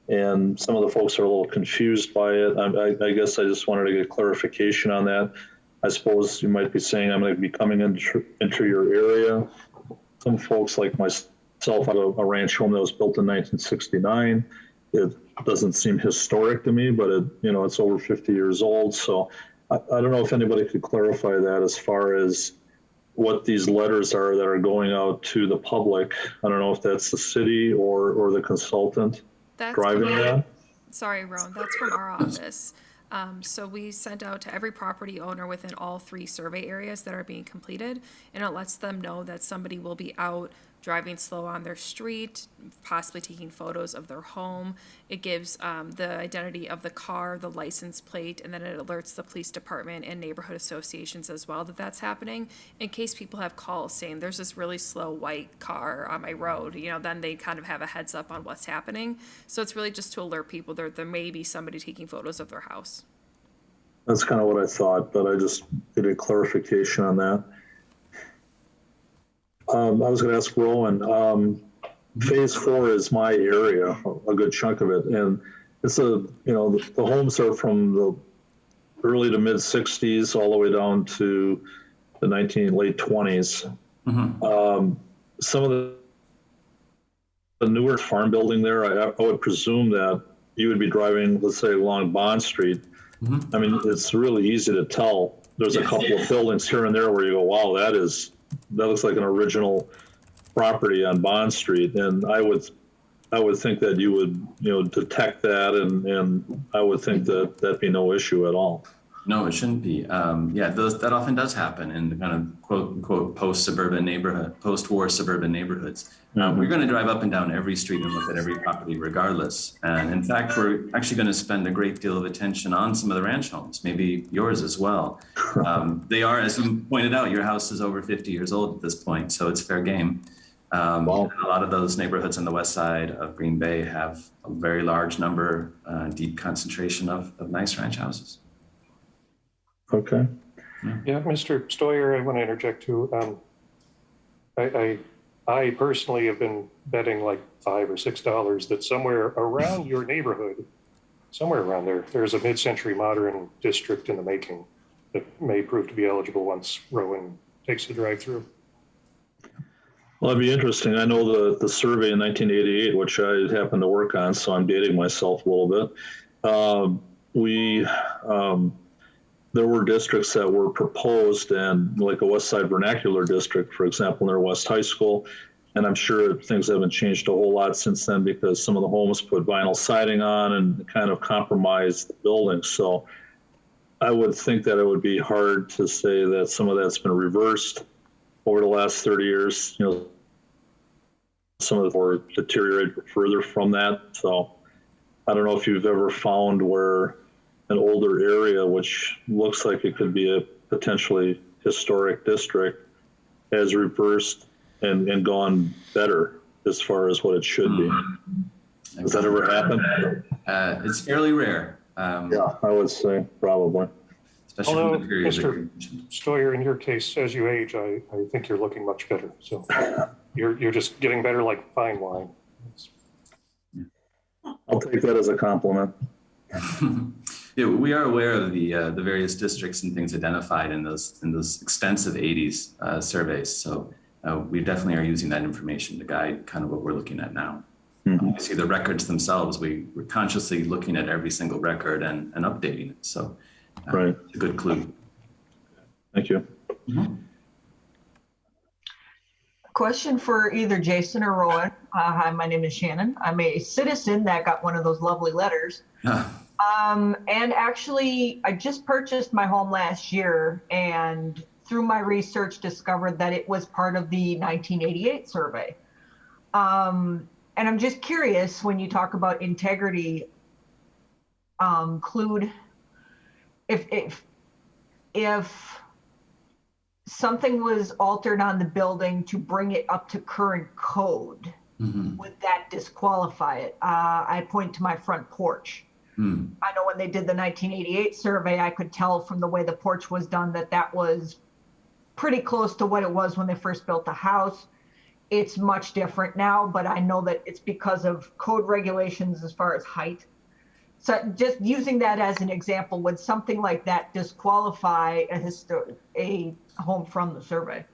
And some of the folks are a little confused by it. I guess I just wanted to get clarification on that. I suppose you might be saying I'm going to be coming into your area. Some folks like myself have a ranch home that was built in 1969. It doesn't seem historic to me, but it's over 50 years old. So I don't know if anybody could clarify that as far as what these letters are that are going out to the public. I don't know if that's the city or the consultant driving that. Sorry, Rowan, that's from our office. So we sent out to every property owner within all 3 survey areas that are being completed, and it lets them know that somebody will be out driving slow on their street, possibly taking photos of their home. It gives the identity of the car, the license plate, and then it alerts the police department and neighborhood associations as well that that's happening, in case people have calls saying there's this really slow white car on my road. Then they kind of have a heads up on what's happening. So it's really just to alert people there may be somebody taking photos of their house. That's kind of what I thought, but I just needed clarification on that. I was going to ask Rowan, phase 4 is my area, a good chunk of it. And it's the homes are from the early to mid 60s all the way down to the late 20s. Mm-hmm. Some of the newer farm building there, I would presume that you would be driving, let's say, along Bond Street. Mm-hmm. I mean, it's really easy to tell. There's a couple of buildings here and there where you go, wow, that looks like an original property on Bond Street. And I would think that you would, detect that, and I would think that that'd be no issue at all. No, it shouldn't be. That often does happen in the kind of quote unquote post-war suburban neighborhoods. We're going to drive up and down every street and look at every property regardless. And in fact, we're actually going to spend a great deal of attention on some of the ranch homes, maybe yours as well. They are, as you pointed out, your house is over 50 years old at this point, so it's fair game. Wow. A lot of those neighborhoods on the west side of Green Bay have a very large number, deep concentration of nice ranch houses. Okay. Yeah, Mr. Stoyer, I want to interject too. I personally have been betting like $5 or $6 that somewhere around your neighborhood, somewhere around there's a mid-century modern district in the making that may prove to be eligible once Rowan takes the drive-through. Well, that'd be interesting. I know the survey in 1988, which I happened to work on, so I'm dating myself a little bit. There were districts that were proposed, and like a West Side Vernacular District, for example, near West High School. And I'm sure things haven't changed a whole lot since then because some of the homes put vinyl siding on and kind of compromised the buildings. So I would think that it would be hard to say that some of that's been reversed over the last 30 years. Some of them were deteriorated further from that. So I don't know if you've ever found where an older area, which looks like it could be a potentially historic district, has reversed and gone better as far as what it should be. Does that ever happen? It's fairly rare. Yeah, I would say probably. Especially Although, from the periods Mr. Stoyer, in your case, as you age, I think you're looking much better. So you're just getting better like fine wine. I'll take that as a compliment. Yeah, we are aware of the various districts and things identified in those extensive 80s surveys. So we definitely are using that information to guide kind of what we're looking at now. Obviously, the records themselves, we're consciously looking at every single record and updating it. So Right. it's a good clue. Thank you. Question for either Jason or Rowan. Hi, my name is Shannon. I'm a citizen that got one of those lovely letters. And actually, I just purchased my home last year, and through my research discovered that it was part of the 1988 survey. And I'm just curious, when you talk about integrity, include if something was altered on the building to bring it up to current code, would that disqualify it? I point to my front porch. I know when they did the 1988 survey, I could tell from the way the porch was done that that was pretty close to what it was when they first built the house. It's much different now, but I know that it's because of code regulations as far as height. So just using that as an example, would something like that disqualify a home from the survey?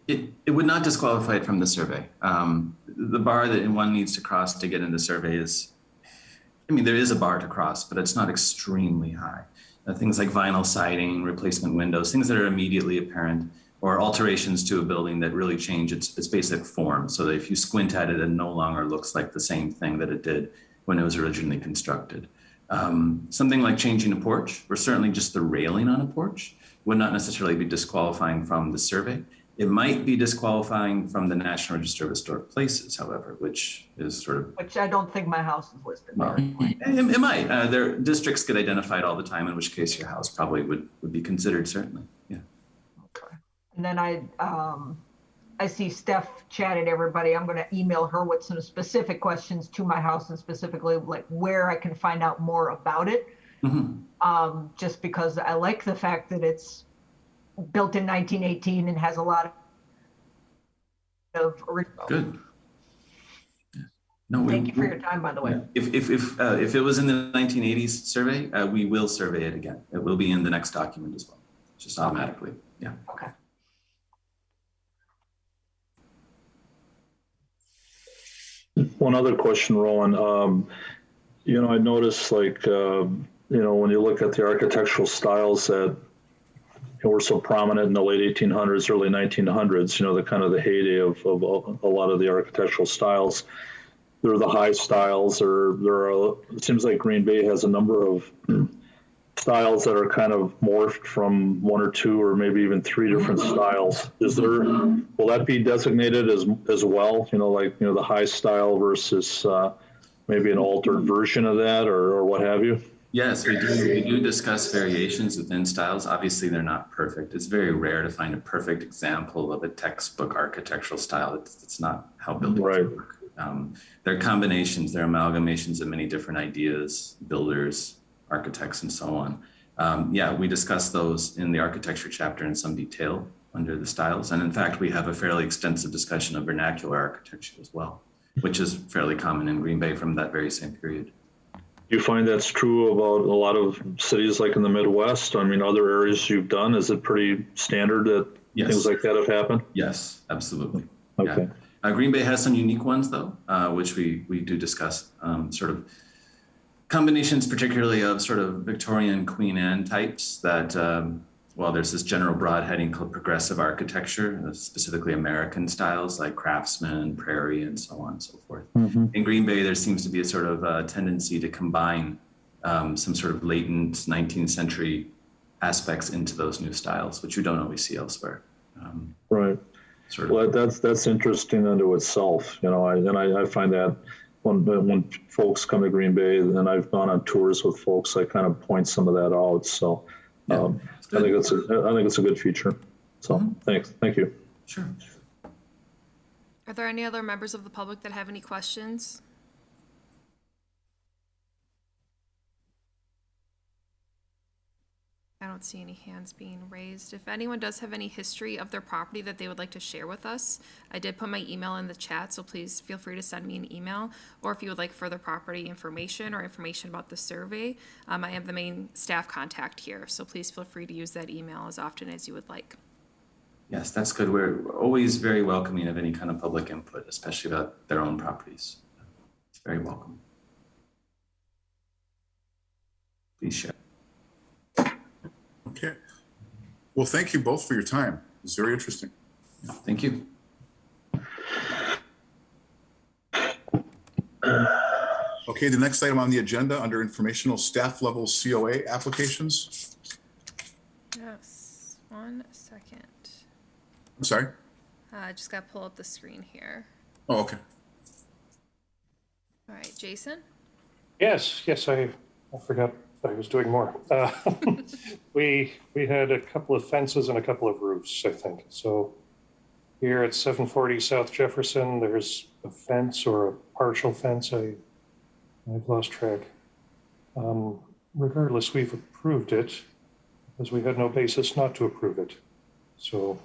It would not disqualify it from the survey. The bar that one needs to cross to get in the survey is, I mean, there is a bar to cross, but it's not extremely high. Things like vinyl siding, replacement windows, things that are immediately apparent, or alterations to a building that really change its basic form, so that if you squint at it, it no longer looks like the same thing that it did when it was originally constructed. Something like changing a porch, or certainly just the railing on a porch, would not necessarily be disqualifying from the survey. It might be disqualifying from the National Register of Historic Places, however, which is sort of... Which I don't think my house is listed there. It might. Their districts get identified all the time, in which case your house probably would be considered, certainly. Yeah. Okay. And then I see Steph chatted everybody. I'm going to email her with some specific questions to my house, and specifically like where I can find out more about it. Just because I like the fact that it's built in 1918 and has a lot of original. Good. No, Thank you for your time, by the way. If it was in the 1980s survey, we will survey it again. It will be in the next document as well, just automatically. Yeah. Okay. One other question, Rowan. I noticed like, when you look at the architectural styles that were so prominent in the late 1800s, early 1900s, the kind of the heyday of a lot of the architectural styles. There are the high styles, or it seems like Green Bay has a number of styles that are kind of morphed from one or two or maybe even three different styles. Will that be designated as well? The high style versus maybe an altered version of that, or what have you? Yes, we do discuss variations within styles. Obviously, they're not perfect. It's very rare to find a perfect example of a textbook architectural style. It's not how buildings work. They're combinations, they're amalgamations of many different ideas, builders, architects, and so on. We discuss those in the architecture chapter in some detail under the styles. And in fact, we have a fairly extensive discussion of vernacular architecture as well, which is fairly common in Green Bay from that very same period. Do you find that's true about a lot of cities like in the Midwest? I mean, other areas you've done, is it pretty standard that things like that have happened? Yes, absolutely. Okay. Yeah. Green Bay has some unique ones though, which we do discuss, sort of combinations, particularly of sort of Victorian Queen Anne types that, there's this general broad heading called progressive architecture, specifically American styles like Craftsman, Prairie, and so on and so forth. In Green Bay, there seems to be a sort of tendency to combine some sort of latent 19th century aspects into those new styles, which you don't always see elsewhere. Right. Well, that's interesting unto itself. I find that when folks come to Green Bay, and I've gone on tours with folks, I kind of point some of that out. So I think it's a good feature. So thank you. Sure. Are there any other members of the public that have any questions? I don't see any hands being raised. If anyone does have any history of their property that they would like to share with us, I did put my email in the chat, so please feel free to send me an email. Or if you would like further property information or information about the survey, I have the main staff contact here, so please feel free to use that email as often as you would like. Yes, that's good. We're always very welcoming of any kind of public input, especially about their own properties. It's very welcome. Please share. Okay. Well, thank you both for your time. It's very interesting. Thank you. Okay, the next item on the agenda under informational staff level COA applications. Yes, 1 second. I'm sorry. I just got to pull up the screen here. Oh, okay. All right, Jason? Yes, I forgot I was doing more. We had a couple of fences and a couple of roofs, I think. So here at 740 South Jefferson, there's a fence or a partial fence. I've lost track. Regardless, we've approved it because we had no basis not to approve it. So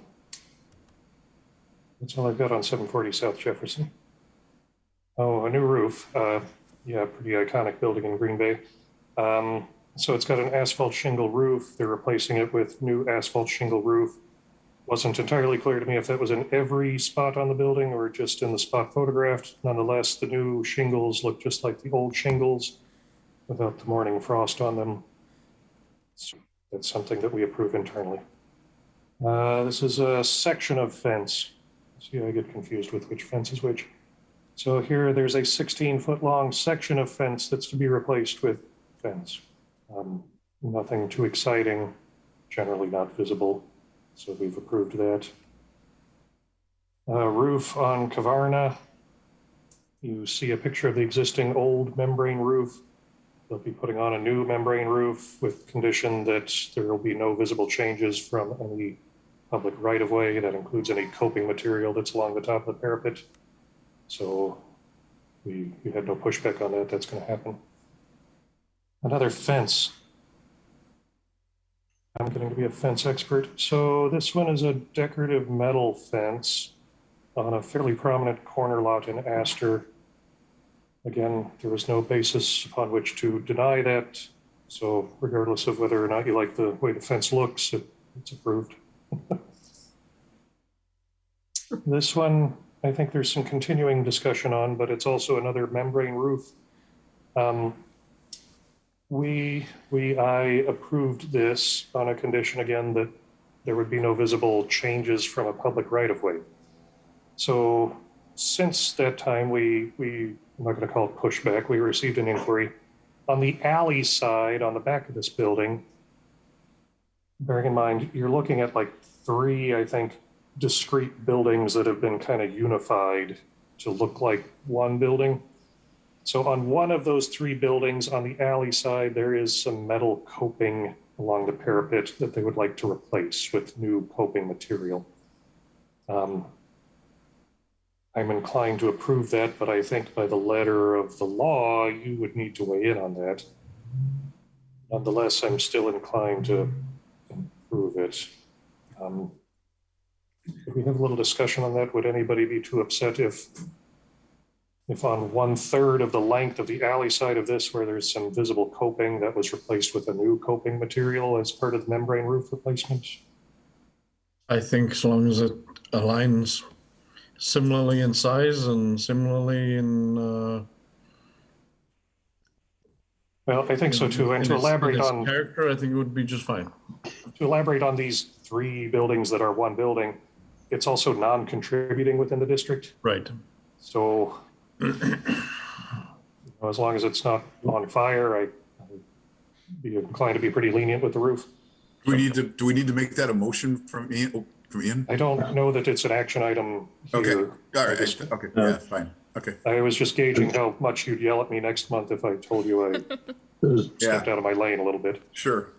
that's all I've got on 740 South Jefferson. Oh, a new roof. Yeah, pretty iconic building in Green Bay. So it's got an asphalt shingle roof. They're replacing it with new asphalt shingle roof. Wasn't entirely clear to me if that was in every spot on the building or just in the spot photographed. Nonetheless, the new shingles look just like the old shingles without the morning frost on them. So that's something that we approve internally. This is a section of fence. See, I get confused with which fence is which. So here there's a 16-foot long section of fence that's to be replaced with fence. Nothing too exciting, generally not visible. So we've approved that. Roof on Kavarna. You see a picture of the existing old membrane roof. They'll be putting on a new membrane roof with condition that there will be no visible changes from any public right-of-way. That includes any coping material that's along the top of the parapet. So we had no pushback on that. That's going to happen. Another fence. I'm getting to be a fence expert. So this one is a decorative metal fence on a fairly prominent corner lot in Astor. Again, there was no basis upon which to deny that. So regardless of whether or not you like the way the fence looks, it's approved. This one, I think there's some continuing discussion on, but it's also another membrane roof. I approved this on a condition, again, that there would be no visible changes from a public right-of-way. So since that time, I'm not going to call it pushback, we received an inquiry. On the alley side, on the back of this building, bearing in mind, you're looking at like 3, I think, discrete buildings that have been kind of unified to look like one building. So on one of those 3 buildings on the alley side, there is some metal coping along the parapet that they would like to replace with new coping material. I'm inclined to approve that, but I think by the letter of the law, you would need to weigh in on that. Nonetheless, I'm still inclined to approve it. Could we have a little discussion on that? Would anybody be too upset if on 1/3 of the length of the alley side of this, where there's some visible coping, that was replaced with a new coping material as part of the membrane roof replacement? I think as long as it aligns similarly in size and similarly in Well, I think so too. And to elaborate on character, I think it would be just fine. To elaborate on these 3 buildings that are one building, it's also non-contributing within the district. Right. So as long as it's not on fire, I'd be inclined to be pretty lenient with the roof. Do we need to make that a motion from Ian? I don't know that it's an action item here. Okay, all right, okay, yeah, fine, okay. I was just gauging how much you'd yell at me next month if I told you I stepped out of my lane a little bit. Sure.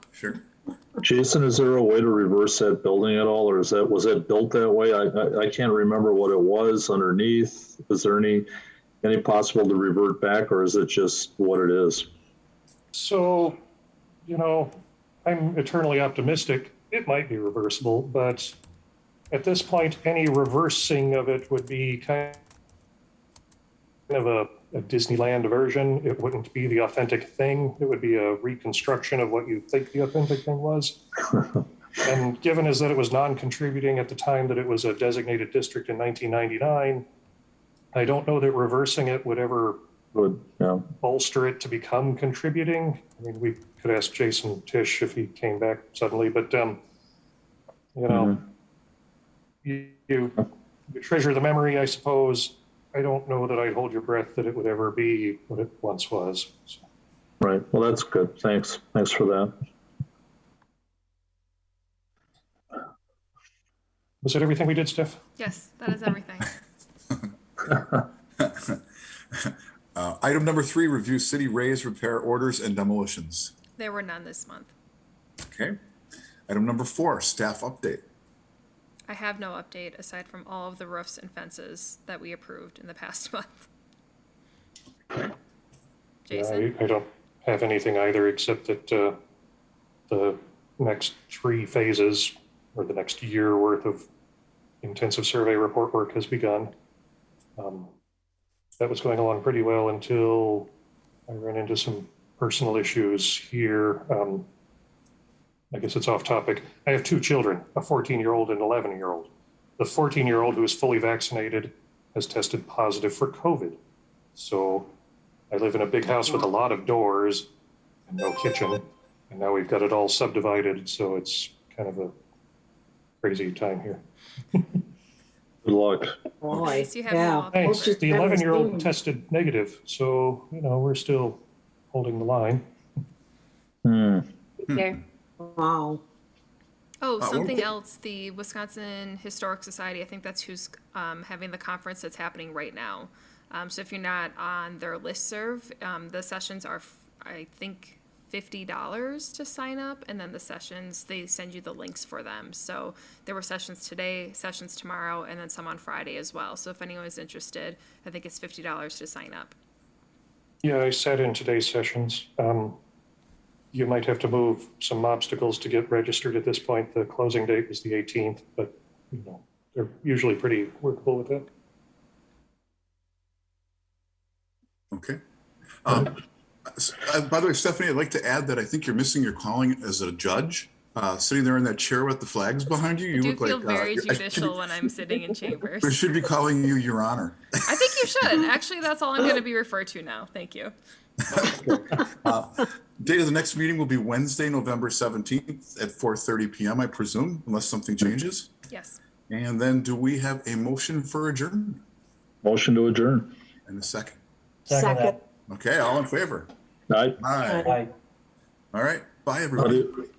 Jason, is there a way to reverse that building at all, or was that built that way? I can't remember what it was underneath. Is there any possible to revert back, or is it just what it is? So, I'm eternally optimistic. It might be reversible, but at this point, any reversing of it would be kind of a Disneyland version. It wouldn't be the authentic thing. It would be a reconstruction of what you think the authentic thing was. And given as that it was non-contributing at the time that it was a designated district in 1999, I don't know that reversing it would ever bolster it to become contributing. I mean, we could ask Jason Tisch if he came back suddenly, but you treasure the memory, I suppose. I don't know that I'd hold your breath that it would ever be what it once was. So. Right. Well, that's good. Thanks for that. Was that everything we did, Steph? Yes, that is everything. Item number 3, review city raise, repair orders, and demolitions. There were none this month. Okay. Item number 4, staff update. I have no update aside from all of the roofs and fences that we approved in the past month. Jason? I don't have anything either, except that the next 3 phases, or the next year worth of intensive survey report work has begun. That was going along pretty well until I ran into some personal issues here. I guess it's off topic. I have 2 children, a 14-year-old and 11-year-old. The 14-year-old, who is fully vaccinated, has tested positive for COVID. So I live in a big house with a lot of doors and no kitchen. And now we've got it all subdivided. So it's kind of a crazy time here. Good luck. Boy, At least you have yeah. no Thanks. update. The 11-year-old tested negative. So, we're still holding the line. There. Wow. Oh, something okay. else. The Wisconsin Historic Society, I think that's who's having the conference that's happening right now. So if you're not on their listserv, the sessions are, I think, $50 to sign up. And then the sessions, they send you the links for them. So there were sessions today, sessions tomorrow, and then some on Friday as well. So if anyone is interested, I think it's $50 to sign up. Yeah, I sat in today's sessions. You might have to move some obstacles to get registered at this point. The closing date is the 18th, but they're usually pretty workable with that. Okay. By the way, Stephanie, I'd like to add that I think you're missing your calling as a judge. Sitting there in that chair with the flags behind you, you I do look feel like very judicial when I'm sitting in chambers. we should be calling you Your Honor. I think you should. Actually, that's all I'm going to be referred to now. Thank you. Date of the next meeting will be Wednesday, November 17th at 4:30 p.m., I presume, unless something changes. Yes. And then do we have a motion for adjournment? Motion to adjourn. And a second. Second. Okay, all in favor? Aye. Aye. Aye. All right. Bye, everybody. Howdy.